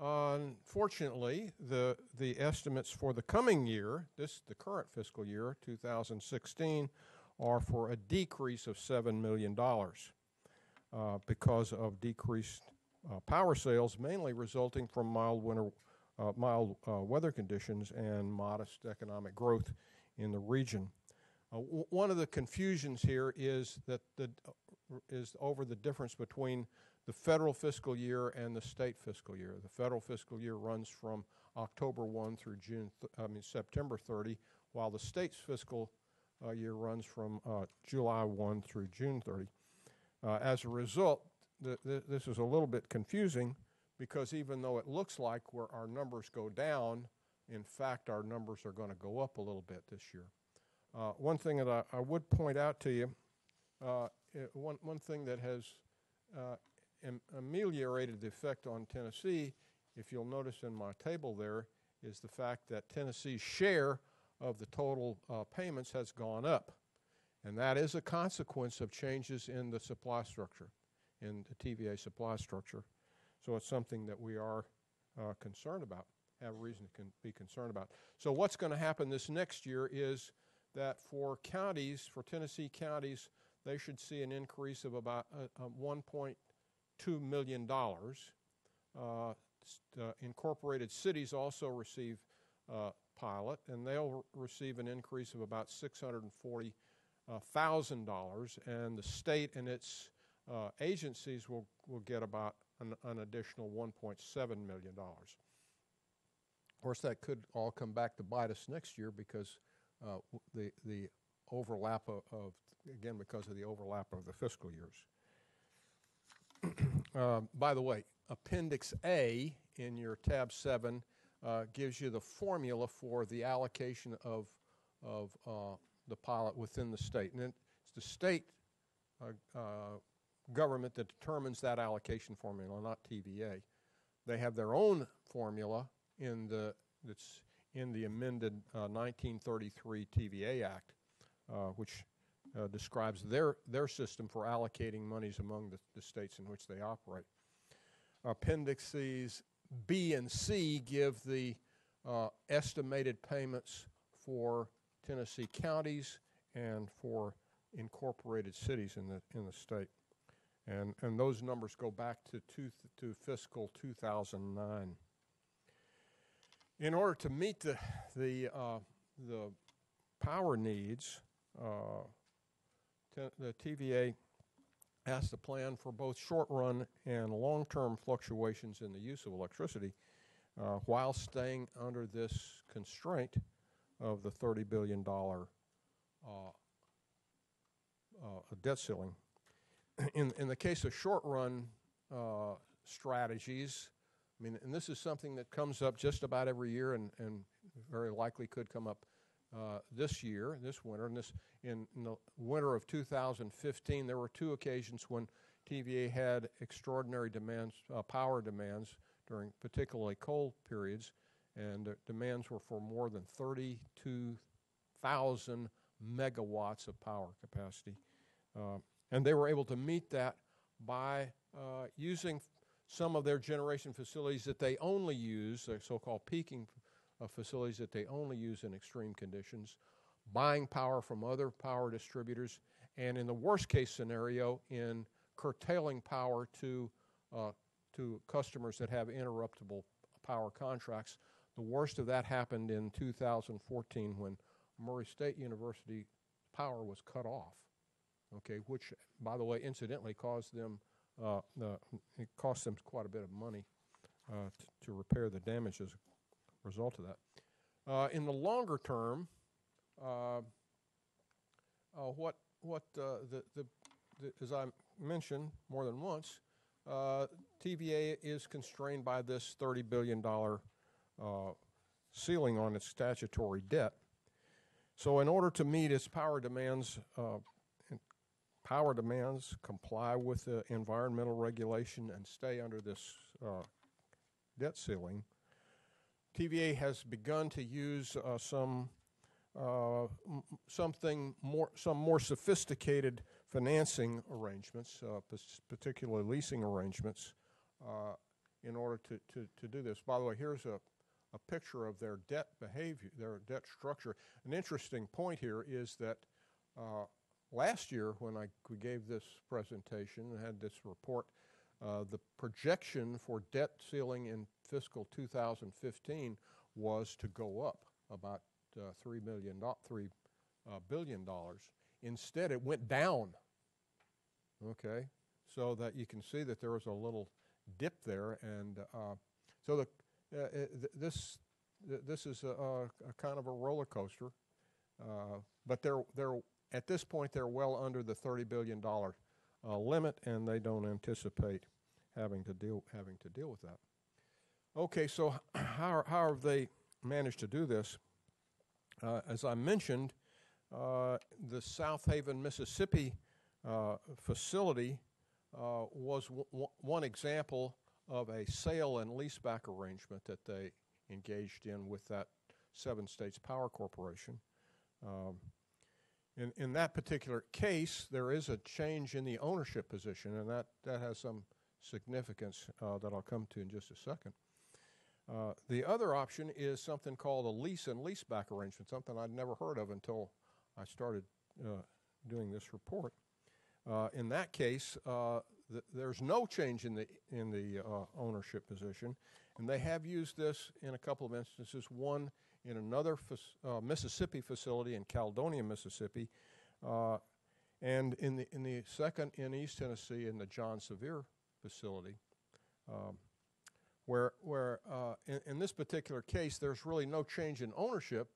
Unfortunately, the estimates for the coming year, the current fiscal year, 2016, are for a decrease of $7 million because of decreased power sales, mainly resulting from mild weather conditions and modest economic growth in the region. One of the confusions here is that is over the difference between the federal fiscal year and the state fiscal year. The federal fiscal year runs from October 1 through September 30, while the state's fiscal year runs from July 1 through June 30. As a result, this is a little bit confusing because even though it looks like where our numbers go down, in fact, our numbers are going to go up a little bit this year. One thing that I would point out to you, one thing that has ameliorated the effect on Tennessee, if you'll notice in my table there, is the fact that Tennessee's share of the total payments has gone up. And that is a consequence of changes in the supply structure, in the TVA supply structure. So it's something that we are concerned about, have reason to be concerned about. So what's going to happen this next year is that for counties, for Tennessee counties, they should see an increase of about $1.2 million. Incorporated cities also receive pilot, and they'll receive an increase of about $640,000, and the state and its agencies will get about an additional $1.7 million. Of course, that could all come back to bite us next year because the overlap again, because of the overlap of the fiscal years. By the way, Appendix A in your tab 7 gives you the formula for the allocation of the pilot within the state. And it's the state government that determines that allocation formula, not TVA. They have their own formula that's in the amended 1933 TVA Act, which describes their system for allocating monies among the states in which they operate. Appendixes B and C give the estimated payments for Tennessee counties and for incorporated cities in the state, and those numbers go back to fiscal 2009. In order to meet the power needs, the TVA has to plan for both short-run and long-term fluctuations in the use of electricity while staying under this constraint of the $30 billion debt ceiling. In the case of short-run strategies, I mean, and this is something that comes up just about every year and very likely could come up this winter. And in the winter of 2015, there were 2 occasions when TVA had extraordinary demands, power demands during particularly cold periods, and the demands were for more than 32,000 megawatts of power capacity. And they were able to meet that by using some of their generation facilities that they only use, the so-called peaking facilities that they only use in extreme conditions, buying power from other power distributors, and in the worst case scenario, in curtailing power to customers that have interruptible power contracts. The worst of that happened in 2014 when Murray State University power was cut off, okay, which, by the way, incidentally caused them it cost them quite a bit of money to repair the damage as a result of that. In the longer term, as I mentioned more than once, TVA is constrained by this $30 billion ceiling on its statutory debt. So in order to meet its power demands, comply with the environmental regulation, and stay under this debt ceiling, TVA has begun to use some more sophisticated financing arrangements, particularly leasing arrangements, in order to do this. By the way, here's a picture of their debt behavior, their debt structure. An interesting point here is that last year, when we gave this presentation and had this report, the projection for debt ceiling in fiscal 2015 was to go up about $3 billion. Instead, it went down. Okay, so that you can see that there was a little dip there, and so this is a kind of a roller coaster. But they're at this point they're well under the $30 billion limit, and they don't anticipate having to deal with that. Okay, so how have they managed to do this? As I mentioned, the South Haven, Mississippi facility was one example of a sale and leaseback arrangement that they engaged in with that 7 States Power Corporation. In that particular case, there is a change in the ownership position, and that has some significance that I'll come to in just a second. The other option is something called a lease and leaseback arrangement, something I'd never heard of until I started doing this report. In that case, there's no change in the ownership position, and they have used this in a couple of instances. One in another Mississippi facility in Caledonia, Mississippi, and in the second in East Tennessee in the John Sevier facility, where in this particular case there's really no change in ownership.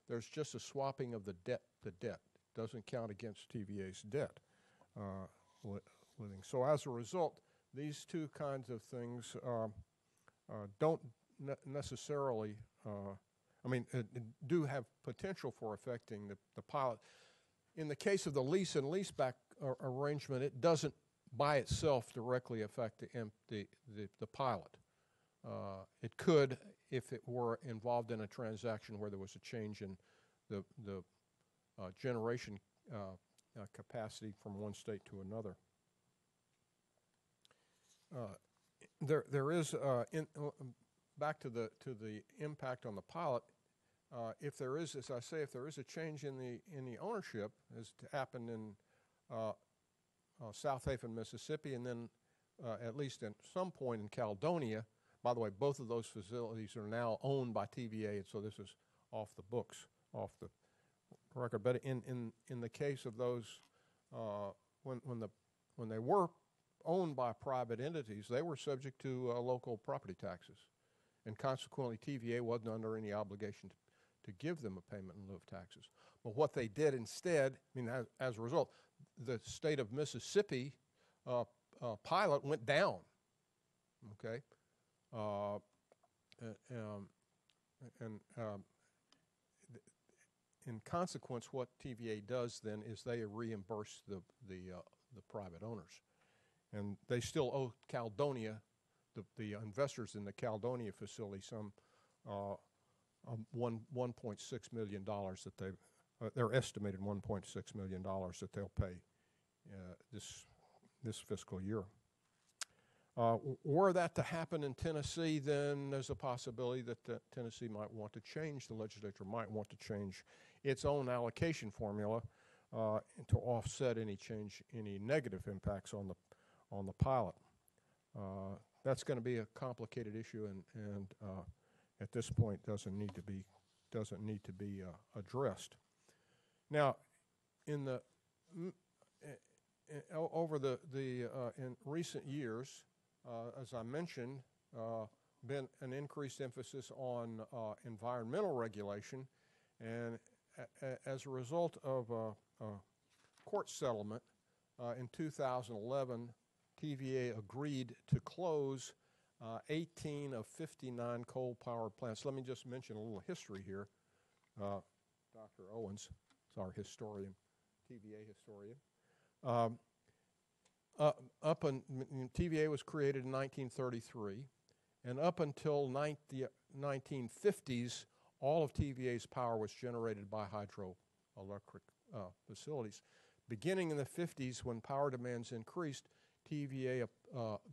There's just a swapping of the debt to debt. It doesn't count against TVA's debt. Living. So as a result, these two kinds of things don't necessarily, do have potential for affecting the pilot. In the case of the lease and leaseback arrangement, it doesn't by itself directly affect the pilot. It could if it were involved in a transaction where there was a change in the generation capacity from one state to another. There is back to the impact on the pilot. If there is, as I say, if there is a change in the ownership, as happened in South Haven, Mississippi, and then at least at some point in Caledonia. By the way, both of those facilities are now owned by TVA, and so this is off the books, off the record. But in the case of those, when they were owned by private entities, they were subject to local property taxes, and consequently, TVA wasn't under any obligation to give them a payment in lieu of taxes. But what they did instead, as a result, the state of Mississippi pilot went down. Okay. In consequence, what TVA does then is they reimburse the private owners, and they still owe Caledonia, the investors in the Caledonia facility, some $1.6 million that they're estimated $1.6 million that they'll pay this fiscal year. Were that to happen in Tennessee, then there's a possibility that Tennessee might want to change, the legislature might want to change its own allocation formula to offset any negative impacts on the pilot. That's going to be a complicated issue, and at this point doesn't need to be addressed. Now, in recent years, as I mentioned, been an increased emphasis on environmental regulation, and as a result of a court settlement in 2011, TVA agreed to close 18 of 59 coal-powered plants. Let me just mention a little history here. Dr. Owens is our historian, TVA historian. TVA was created in 1933, and up until the 1950s, all of TVA's power was generated by hydroelectric facilities. Beginning in the 50s, when power demands increased, TVA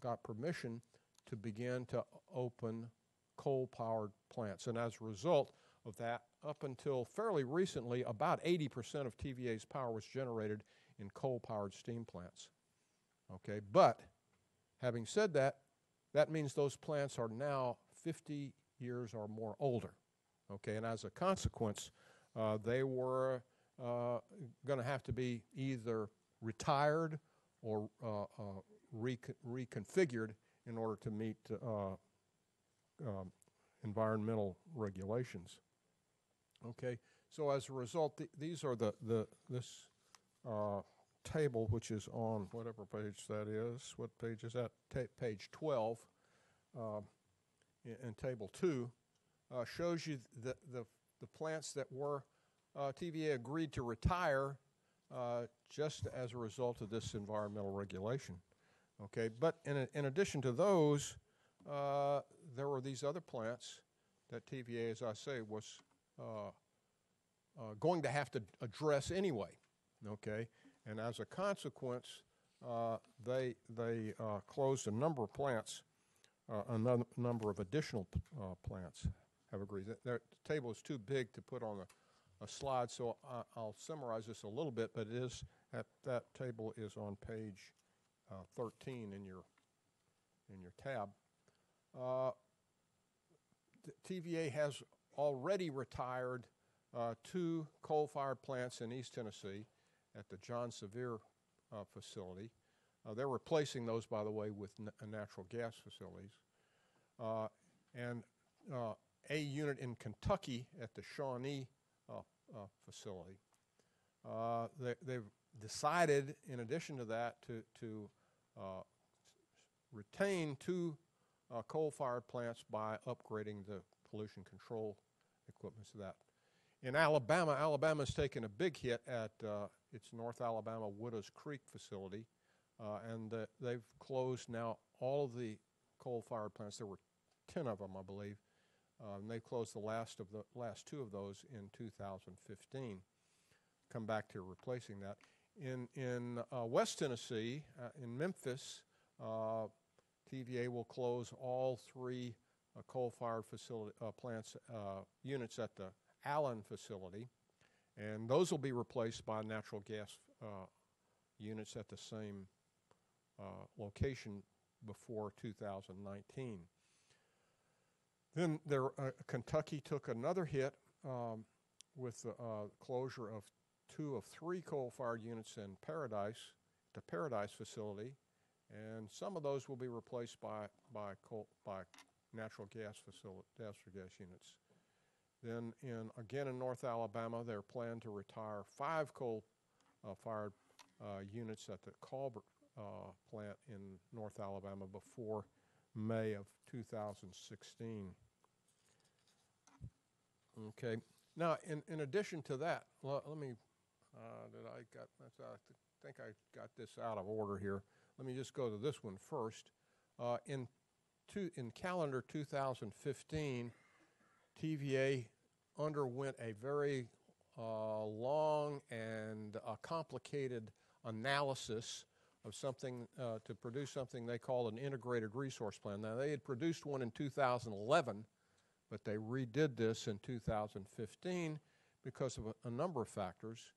got permission to begin to open coal-powered plants. And as a result of that, up until fairly recently, about 80% of TVA's power was generated in coal-powered steam plants. Okay, but having said that, that means those plants are now 50 years or more older. Okay, and as a consequence, they were going to have to be either retired or reconfigured in order to meet environmental regulations. Okay, so as a result, these are this table, which is on whatever page that is. What page is that? Page 12 in Table 2 shows you the plants that were TVA agreed to retire just as a result of this environmental regulation. Okay, but in addition to those, there were these other plants that TVA, as I say, was going to have to address anyway. Okay, and as a consequence, they closed a number of plants, a number of additional plants have agreed. The table is too big to put on a slide, so I'll summarize this a little bit, but it is that table is on page 13 in your tab. TVA has already retired 2 coal-fired plants in East Tennessee at the John Sevier facility. They're replacing those, by the way, with natural gas facilities. And a unit in Kentucky at the Shawnee facility. They've decided, in addition to that, to retain 2 coal-fired plants by upgrading the pollution control equipment to that. In Alabama, Alabama's taken a big hit at its North Alabama Widows Creek facility, and they've closed now all of the coal-fired plants. There were 10 of them, I believe, and they closed the last 2 of those in 2015. Come back to replacing that. In West Tennessee, in Memphis, TVA will close all 3 coal-fired plants units at the Allen facility, and those will be replaced by natural gas units at the same location before 2019. Then Kentucky took another hit with the closure of 2 of 3 coal-fired units in the Paradise facility, and some of those will be replaced by natural gas units. Then again in North Alabama, they're planned to retire 5 coal-fired units at the Colbert plant in North Alabama before May of 2016. Okay. Now, in addition to that, let me. I think I got this out of order here. Let me just go to this one first. In calendar 2015, TVA underwent a very long and complicated analysis of something to produce something they called an integrated resource plan. Now, they had produced one in 2011, but they redid this in 2015 because of a number of factors.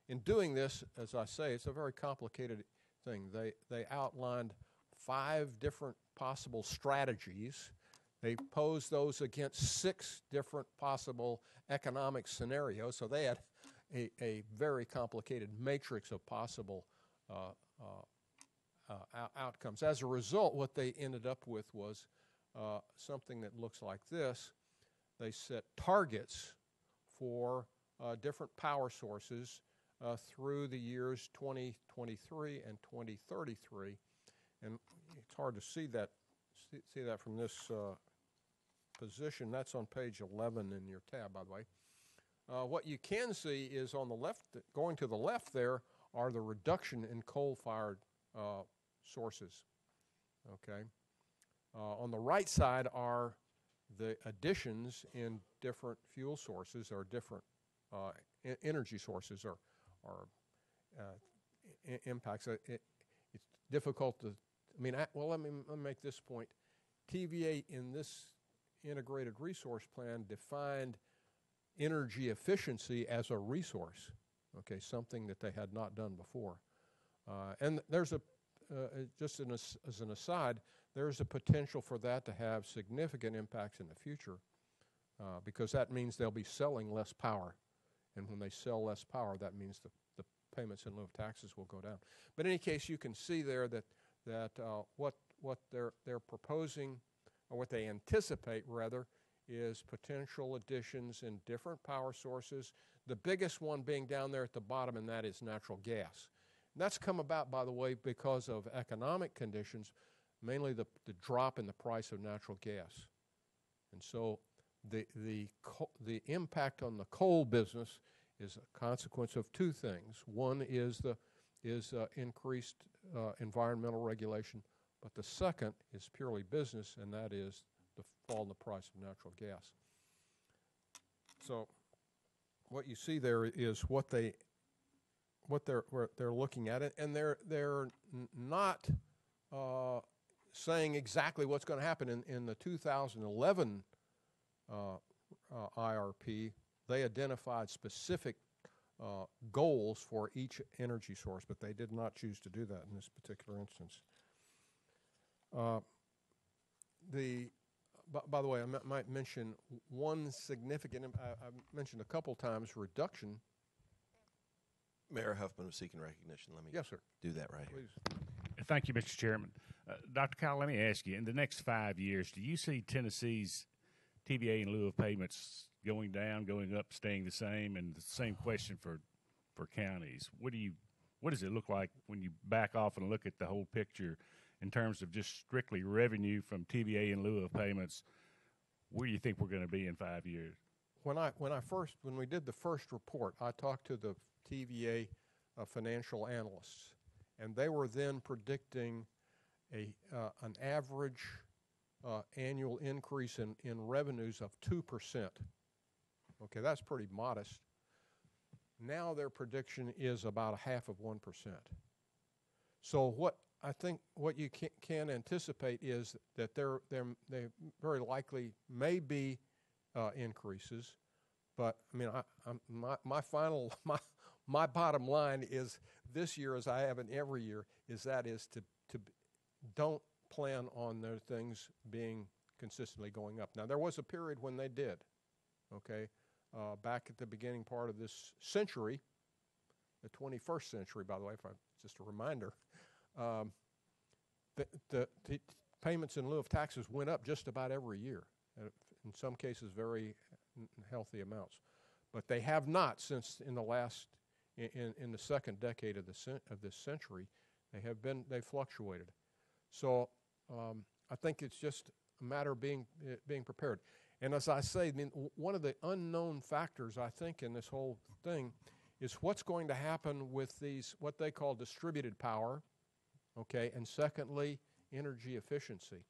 In doing this, as I say, it's a very complicated thing. They outlined 5 different possible strategies. They posed those against 6 different possible economic scenarios. So they had a very complicated matrix of possible outcomes. As a result, what they ended up with was something that looks like this. They set targets for different power sources through the years 2023 and 2033. And it's hard to see that from this position. That's on page 11 in your tab, by the way. What you can see is on the left, going to the left there, are the reduction in coal-fired sources. Okay. On the right side are the additions in different fuel sources or different energy sources or impacts. It's difficult to. Let me make this point. TVA in this integrated resource plan defined energy efficiency as a resource. Okay, something that they had not done before. And there's just as an aside, there's a potential for that to have significant impacts in the future because that means they'll be selling less power. And when they sell less power, that means the payments in lieu of taxes will go down. But in any case, you can see there that what they're proposing, or what they anticipate rather, is potential additions in different power sources. The biggest one being down there at the bottom, and that is natural gas. And that's come about, by the way, because of economic conditions, mainly the drop in the price of natural gas. And so the impact on the coal business is a consequence of two things. One is increased environmental regulation, but the second is purely business, and that is the fall in the price of natural gas. So what you see there is what they're looking at it, and they're not saying exactly what's going to happen in the 2011 IRP. They identified specific goals for each energy source, but they did not choose to do that in this particular instance. By the way, I might mention one significant, I mentioned a couple times, reduction. Mayor Huffman was seeking recognition. Let me Yes, sir. do that right Please. here. Thank you, Mr. Chairman. Dr. Kyle, let me ask you, in the next 5 years, do you see Tennessee's TVA in lieu of payments going down, going up, staying the same? And the same question for counties. What does it look like when you back off and look at the whole picture in terms of just strictly revenue from TVA in lieu of payments? Where do you think we're going to be in 5 years? When we did the first report, I talked to the TVA financial analysts, and they were then predicting an average annual increase in revenues of 2%. Okay, that's pretty modest. Now their prediction is about 0.5%. So what you can anticipate is that there very likely may be increases, but I mean, my bottom line is this year, as I have in every year, is to don't plan on their things being consistently going up. Now, there was a period when they did, okay, back at the beginning part of this century, the 21st century, by the way, just a reminder, the payments in lieu of taxes went up just about every year, in some cases very healthy amounts. But they have not since in the second decade of this century. They've fluctuated. So I think it's just a matter of being prepared. And as I say, I mean, one of the unknown factors, I think, in this whole thing is what's going to happen with these, what they call distributed power, okay, and secondly, energy efficiency.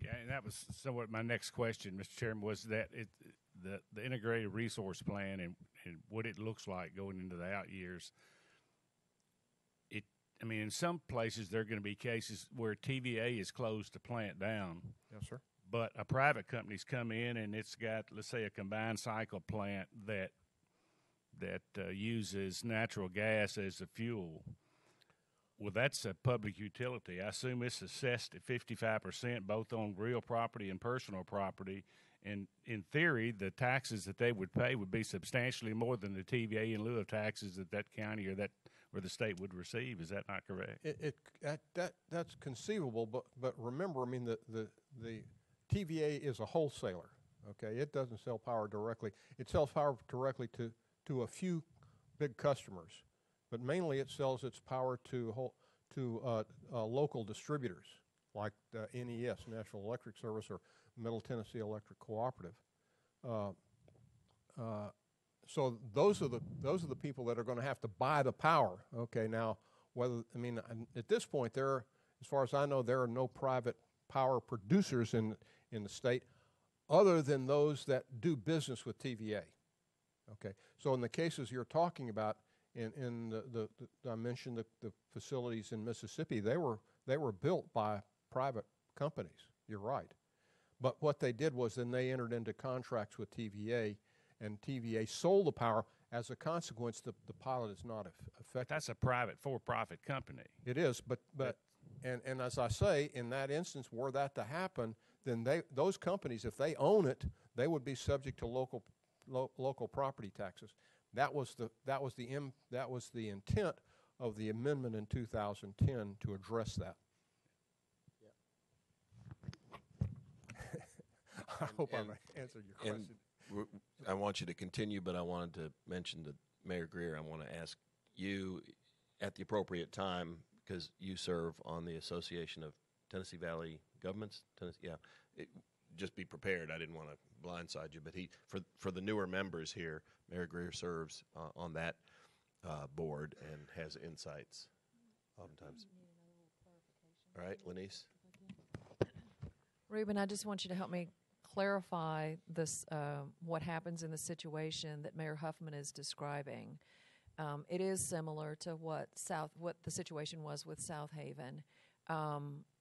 Yeah, and that was somewhat my next question, Mr. Chairman, was that the integrated resource plan and what it looks like going into the out years. I mean, in some places there are going to be cases where TVA is closed to plant down. Yes, sir. But a private company's come in and it's got, let's say, a combined cycle plant that uses natural gas as a fuel. Well, that's a public utility. I assume it's assessed at 55%, both on real property and personal property. And in theory, the taxes that they would pay would be substantially more than the TVA in lieu of taxes that county or the state would receive. Is that not correct? That's conceivable, but remember, I mean, the TVA is a wholesaler. Okay, it doesn't sell power directly. It sells power directly to a few big customers, but mainly it sells its power to local distributors like NES, National Electric Service, or Middle Tennessee Electric Cooperative. So those are the people that are going to have to buy the power. Okay, now at this point as far as I know, there are no private power producers in the state other than those that do business with TVA. Okay, so in the cases you're talking about, I mentioned the facilities in Mississippi. They were built by private companies. You're right, but what they did was then they entered into contracts with TVA, and TVA sold the power. As a consequence, the pilot is not effective. That's a private for-profit company. It is, but as I say, in that instance, were that to happen, then those companies, if they own it, they would be subject to local property taxes. That was the intent of the amendment in 2010 to address that. I hope I answered your question. I want you to continue, but I wanted to mention to Mayor Greer, I want to ask you at the appropriate time, because you serve on the Association of Tennessee Valley Governments. Just be prepared. I didn't want to blindside you, but for the newer members here, Mayor Greer serves on that board and has insights oftentimes. All right, Lenise? Reuben, I just want you to help me clarify this, what happens in the situation that Mayor Huffman is describing. It is similar to what the situation was with South Haven,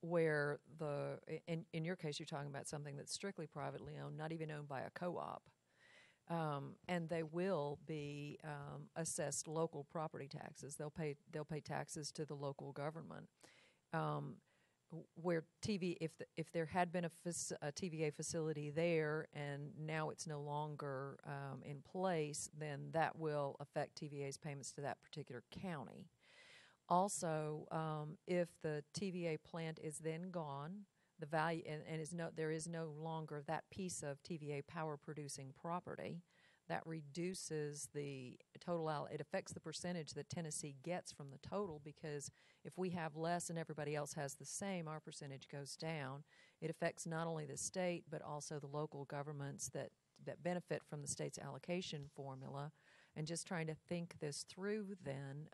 where in your case you're talking about something that's strictly privately owned, not even owned by a co-op, and they will be assessed local property taxes. They'll pay taxes to the local government. Where if there had been a TVA facility there and now it's no longer in place, then that will affect TVA's payments to that particular county. Also, if the TVA plant is then gone, the value there is no longer that piece of TVA power producing property. That reduces the total it affects the percentage that Tennessee gets from the total, because if we have less and everybody else has the same, our percentage goes down. It affects not only the state but also the local governments that benefit from the state's allocation formula. And just trying to think this through then,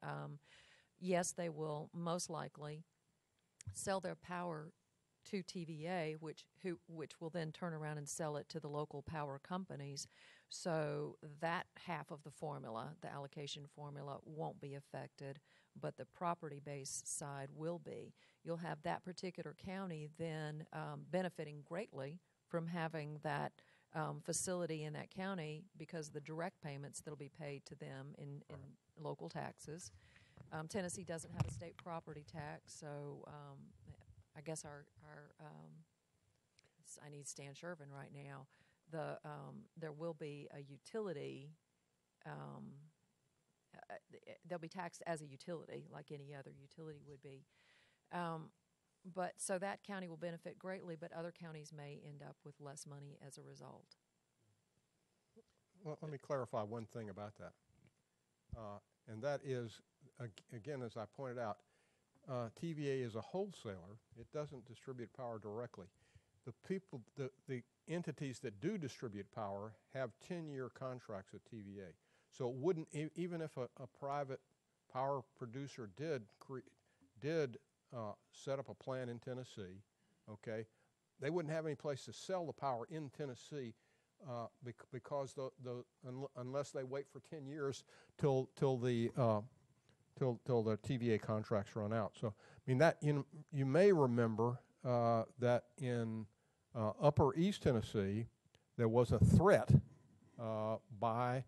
yes, they will most likely sell their power to TVA, which will then turn around and sell it to the local power companies. So that half of the formula, the allocation formula, won't be affected, but the property-based side will be. You'll have that particular county then benefiting greatly from having that facility in that county, because the direct payments that'll be paid to them in local taxes. Tennessee doesn't have a state property tax, so I guess I need Stan Shervin right now. There will be a utility. They'll be taxed as a utility, like any other utility would be. But so that county will benefit greatly, but other counties may end up with less money as a result. Well, let me clarify one thing about that, and that is, again, as I pointed out, TVA is a wholesaler. It doesn't distribute power directly. The entities that do distribute power have 10-year contracts with TVA. So it wouldn't, even if a private power producer did set up a plant in Tennessee, okay, they wouldn't have any place to sell the power in Tennessee because unless they wait for 10 years till the TVA contracts run out. So, I mean, that you may remember that in Upper East Tennessee, there was a threat by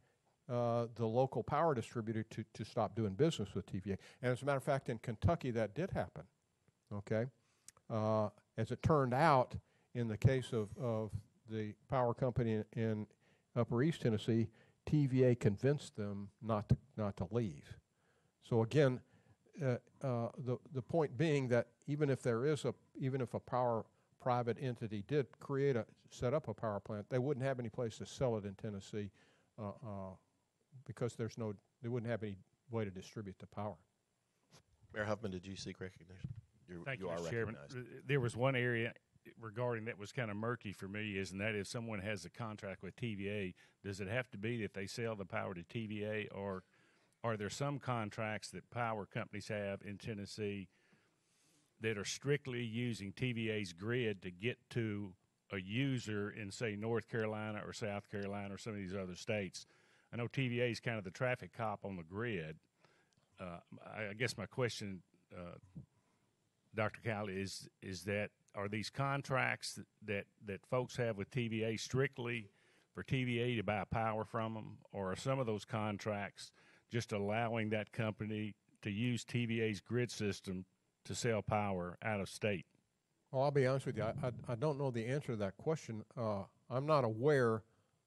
the local power distributor to stop doing business with TVA. And as a matter of fact, in Kentucky, that did happen. Okay, as it turned out, in the case of the power company in Upper East Tennessee, TVA convinced them not to leave. So again, the point being that even if a private entity did set up a power plant, they wouldn't have any place to sell it in Tennessee because they wouldn't have any way to distribute the power. Mayor Huffman, did you seek recognition? Thank you, are Mr. Chairman. recognized. There was one area regarding that was kind of murky for me, and that is someone has a contract with TVA. Does it have to be that they sell the power to TVA, or are there some contracts that power companies have in Tennessee that are strictly using TVA's grid to get to a user in, say, North Carolina or South Carolina or some of these other states? I know TVA is kind of the traffic cop on the grid. I guess my question, Dr. Cowley, is that are these contracts that folks have with TVA strictly for TVA to buy power from them, or are some of those contracts just allowing that company to use TVA's grid system to sell power out of state? Well, I'll be honest with you. I don't know the answer to that question. I'm not aware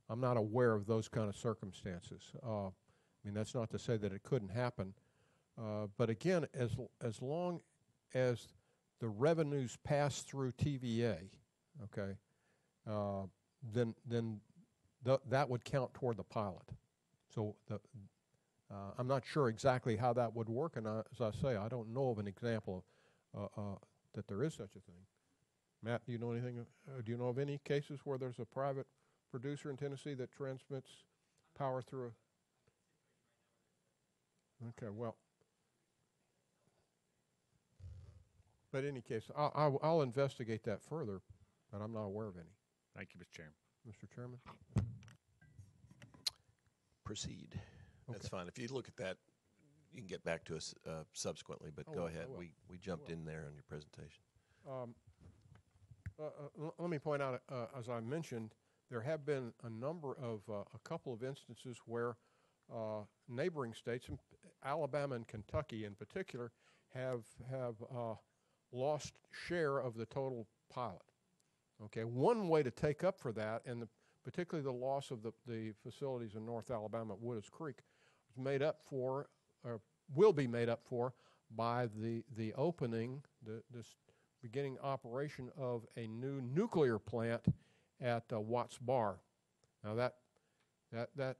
of those kind of circumstances. I mean, that's not to say that it couldn't happen. But again, as long as the revenues pass through TVA, okay, then that would count toward the pilot. So I'm not sure exactly how that would work, and as I say, I don't know of an example that there is such a thing. Matt, do you know anything? Do you know of any cases where there's a private producer in Tennessee that transmits power through a... Okay, well, but in any case, I'll investigate that further, but I'm not aware of any. Thank you, Mr. Chairman. Mr. Chairman? Proceed. Okay. That's fine. If you look at that, you can get back to us subsequently, but go ahead. We jumped in there on your presentation. Let me point out, as I mentioned, there have been a number of, a couple of instances where neighboring states, Alabama and Kentucky in particular, have lost share of the total pilot. Okay, one way to take up for that, and particularly the loss of the facilities in North Alabama at Wooders Creek, is made up for, or will be made up for, by the opening, this beginning operation of a new nuclear plant at Watts Bar. Now that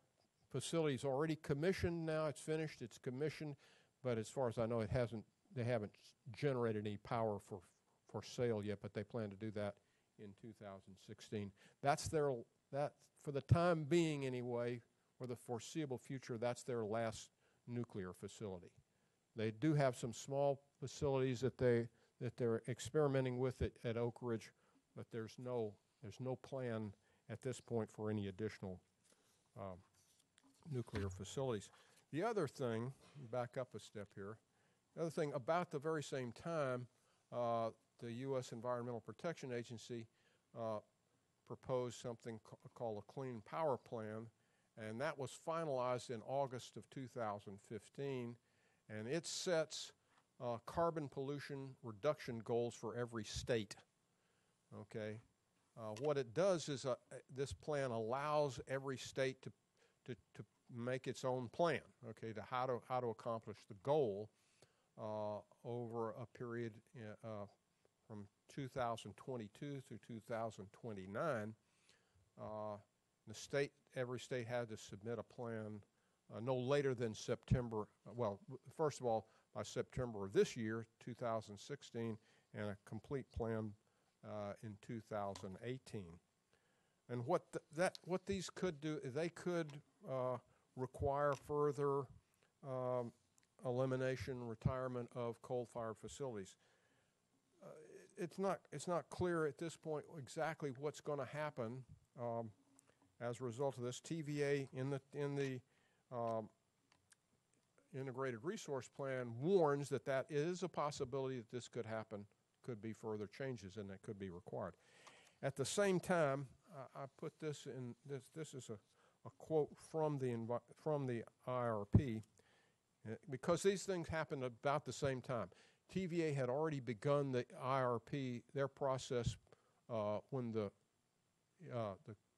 facility is already commissioned now. It's finished. It's commissioned, but as far as I know, they haven't generated any power for sale yet. But they plan to do that in 2016. That for the time being anyway, or the foreseeable future, that's their last nuclear facility. They do have some small facilities that they're experimenting with at Oak Ridge, but there's no plan at this point for any additional nuclear facilities. The other thing, back up a step here, the other thing, about the very same time, the U.S. Environmental Protection Agency proposed something called a Clean Power Plan, and that was finalized in August of 2015, and it sets carbon pollution reduction goals for every state. Okay, what it does is this plan allows every state to make its own plan. Okay, to how to accomplish the goal over a period from 2022 through 2029. Every state had to submit a plan no later than September. Well, first of all, by September of this year, 2016, and a complete plan in 2018. And what these could do, they could require further elimination, retirement of coal-fired facilities. It's not clear at this point exactly what's going to happen as a result of this. TVA in the Integrated Resource Plan warns that is a possibility that this could happen, could be further changes, and that could be required. At the same time, I put this in. This is a quote from the IRP, because these things happened about the same time. TVA had already begun the IRP, their process, when the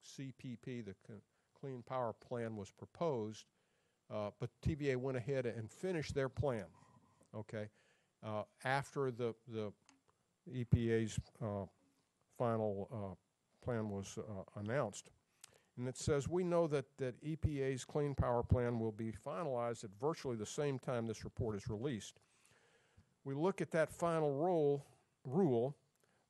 CPP, the Clean Power Plan, was proposed, but TVA went ahead and finished their plan, okay, after the EPA's final plan was announced. And it says, we know that EPA's Clean Power Plan will be finalized at virtually the same time this report is released. We look at that final rule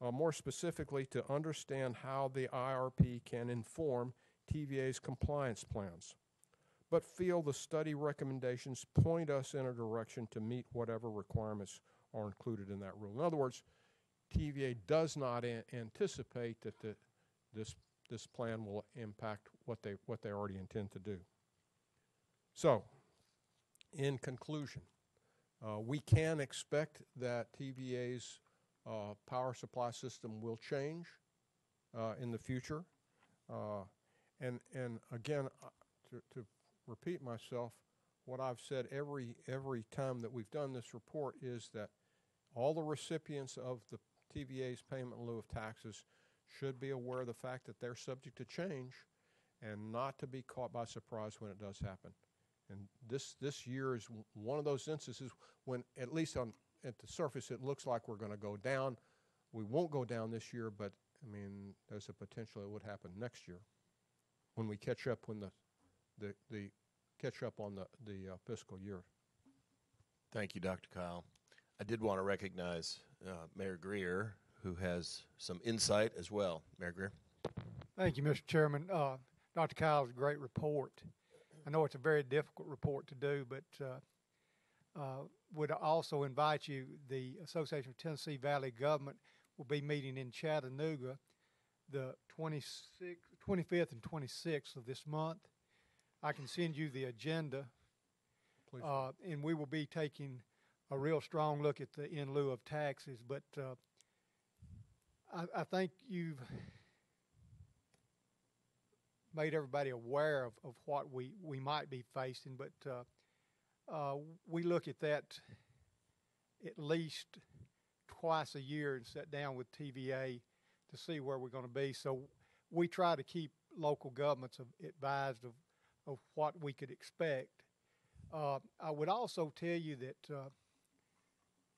more specifically to understand how the IRP can inform TVA's compliance plans, but feel the study recommendations point us in a direction to meet whatever requirements are included in that rule. In other words, TVA does not anticipate that this plan will impact what they already intend to do. So, in conclusion, we can expect that TVA's power supply system will change in the future. And again, to repeat myself, what I've said every time that we've done this report is that all the recipients of the TVA's payment in lieu of taxes should be aware of the fact that they're subject to change and not to be caught by surprise when it does happen. And this year is one of those instances when, at least at the surface, it looks like we're going to go down. We won't go down this year, but I mean, there's a potential it would happen next year when we catch up, when the catch up on the fiscal year. Thank you, Dr. Kyle. I did want to recognize Mayor Greer, who has some insight as well. Mayor Greer. Thank you, Mr. Chairman. Dr. Kyle's a great report. I know it's a very difficult report to do, but would also invite you, the Association of Tennessee Valley Government will be meeting in Chattanooga the 25th and 26th of this month. I can send you the agenda, and we will be taking a real strong look at the in lieu of taxes, but I think you've made everybody aware of what we might be facing, but we look at that at least twice a year and sit down with TVA to see where we're going to be. So we try to keep local governments advised of what we could expect. I would also tell you that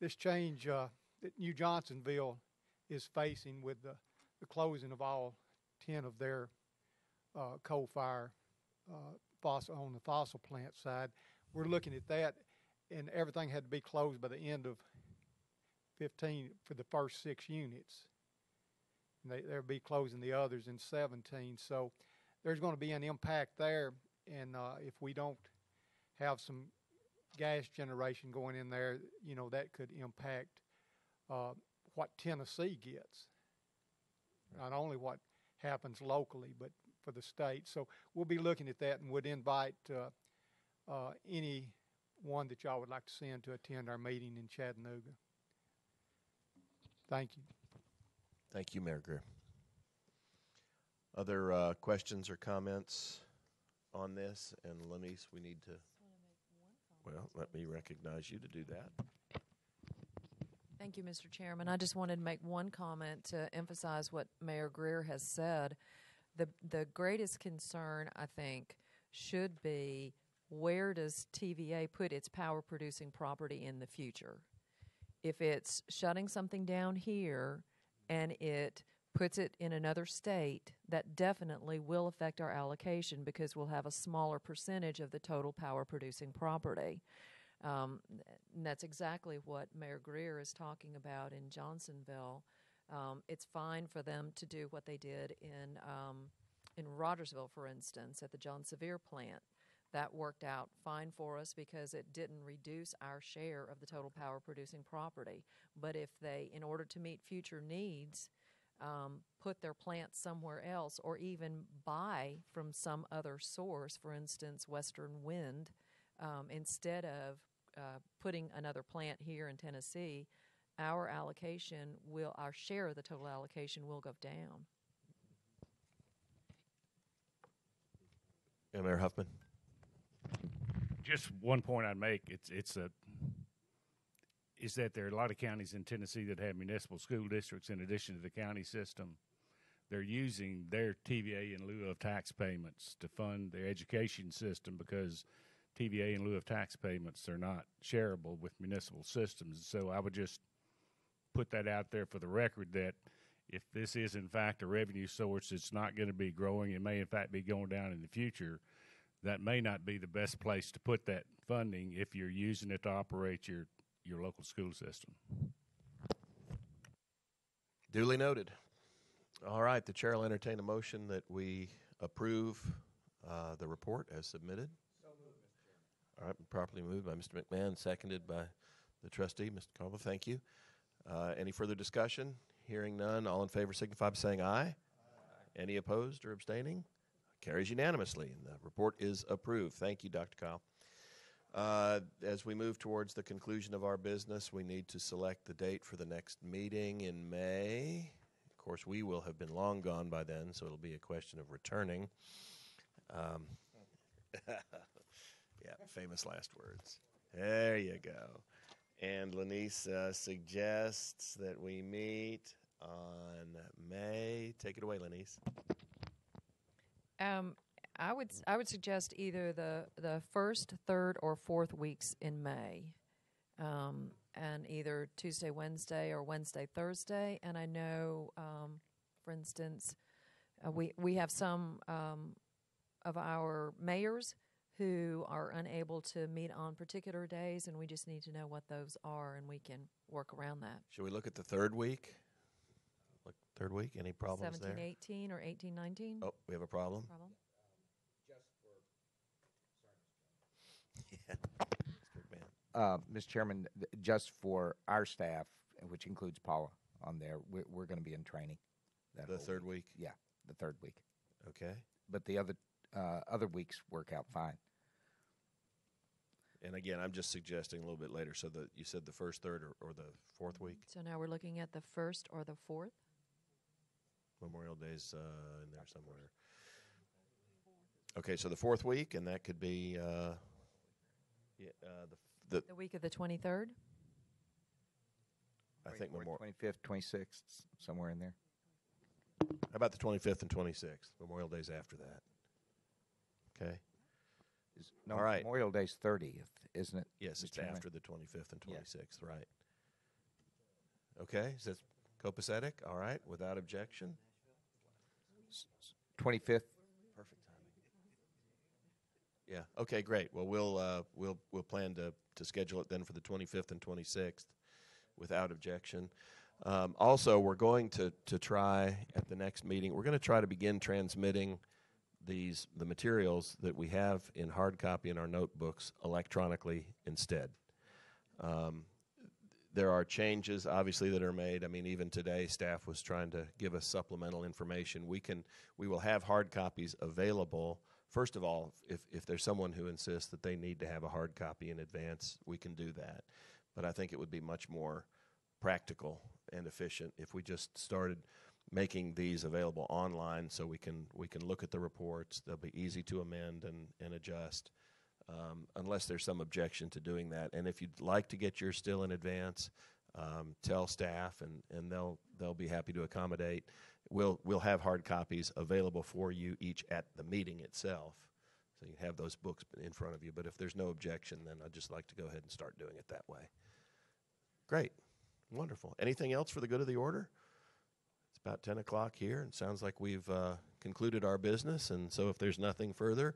this change that New Johnsonville is facing with the closing of all 10 of their coal fire on the fossil plant side, we're looking at that, and everything had to be closed by the end of 15 for the first 6 units. And they'll be closing the others in 17. So there's going to be an impact there, and if we don't have some gas generation going in there, that could impact what Tennessee gets. Not only what happens locally, but for the state. So we'll be looking at that and would invite anyone that y'all would like to send to attend our meeting in Chattanooga. Thank you. Thank you, Mayor Greer. Other questions or comments on this? And Lenise, we need to, well, let me recognize you to do that. Thank you, Mr. Chairman. I just wanted to make one comment to emphasize what Mayor Greer has said. The greatest concern, I think, should be where does TVA put its power-producing property in the future? If it's shutting something down here and it puts it in another state, that definitely will affect our allocation because we'll have a smaller percentage of the total power-producing property. And that's exactly what Mayor Greer is talking about in Johnsonville. It's fine for them to do what they did in Rogersville, for instance, at the John Sevier plant. That worked out fine for us because it didn't reduce our share of the total power producing property. But if they, in order to meet future needs, put their plant somewhere else or even buy from some other source, for instance, Western Wind, instead of putting another plant here in Tennessee, our share of the total allocation will go down. And Mayor Huffman. Just one point I'd make, is that there are a lot of counties in Tennessee that have municipal school districts in addition to the county system. They're using their TVA in lieu of tax payments to fund their education system because TVA in lieu of tax payments are not shareable with municipal systems. So I would just put that out there for the record that if this is in fact a revenue source that's not going to be growing, it may in fact be going down in the future, that may not be the best place to put that funding if you're using it to operate your local school system. Duly noted. All right, the chair will entertain a motion that we approve the report as submitted. So moved, Mr. Chairman. All right, properly moved by Mr. McMahon, seconded by the trustee, Mr. Caldwell. Thank you. Any further discussion? Hearing none, all in favor signify by saying aye. Aye. Any opposed or abstaining? Carries unanimously, and the report is approved. Thank you, Dr. Kyle. As we move towards the conclusion of our business, we need to select the date for the next meeting in May. Of course, we will have been long gone by then, so it'll be a question of returning. Yeah, famous last words. There you go. And Lenise suggests that we meet on May. Take it away, Lenise. I would suggest either the first, third, or fourth weeks in May, and either Tuesday, Wednesday, or Wednesday, Thursday. And I know, for instance, we have some of our mayors who are unable to meet on particular days, and we just need to know what those are, and we can work around that. Should we look at the third week? Look, third week, any problems 17, there? 18, or 18, 19? Oh, we have a problem? Problem? Yeah. Mr. McMahon. Mr. Chairman, just for our staff, which includes Paula on there, we're going to be in training. The third week? Yeah, the third week. Okay. But the other weeks work out fine. And again, I'm just suggesting a little bit later. So you said the first, third, or the fourth week? So now we're looking at the 1st or the 4th? Memorial Day's in there somewhere. Okay, so the fourth week, and that could be The week of the 23rd? I think 25th, 26th, somewhere in there. How about the 25th and 26th? Memorial Day's after that. Okay. No, all right. Memorial Day's 30th, isn't it? Yes, it's Chairman? after the 25th and 26th, Yeah. right. Okay, is that copacetic? All right, without objection. 25th. Perfect timing. Yeah. Okay. Great. Well, we'll plan to schedule it then for the 25th and 26th, without objection. Also, we're going to try at the next meeting. We're going to try to begin transmitting the materials that we have in hard copy in our notebooks electronically instead. There are changes, obviously, that are made. I mean, even today, staff was trying to give us supplemental information. We will have hard copies available. First of all, if there's someone who insists that they need to have a hard copy in advance, we can do that. But I think it would be much more practical and efficient if we just started making these available online, so we can look at the reports. They'll be easy to amend and adjust, unless there's some objection to doing that. And if you'd like to get yours still in advance, tell staff, and they'll be happy to accommodate. We'll have hard copies available for you each at the meeting itself, so you have those books in front of you. But if there's no objection, then I'd just like to go ahead and start doing it that way. Great. Wonderful. Anything else for the good of the order? It's about 10 o'clock here, and sounds like we've concluded our business. And so if there's nothing further,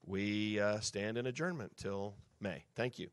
we stand in adjournment till May. Thank you.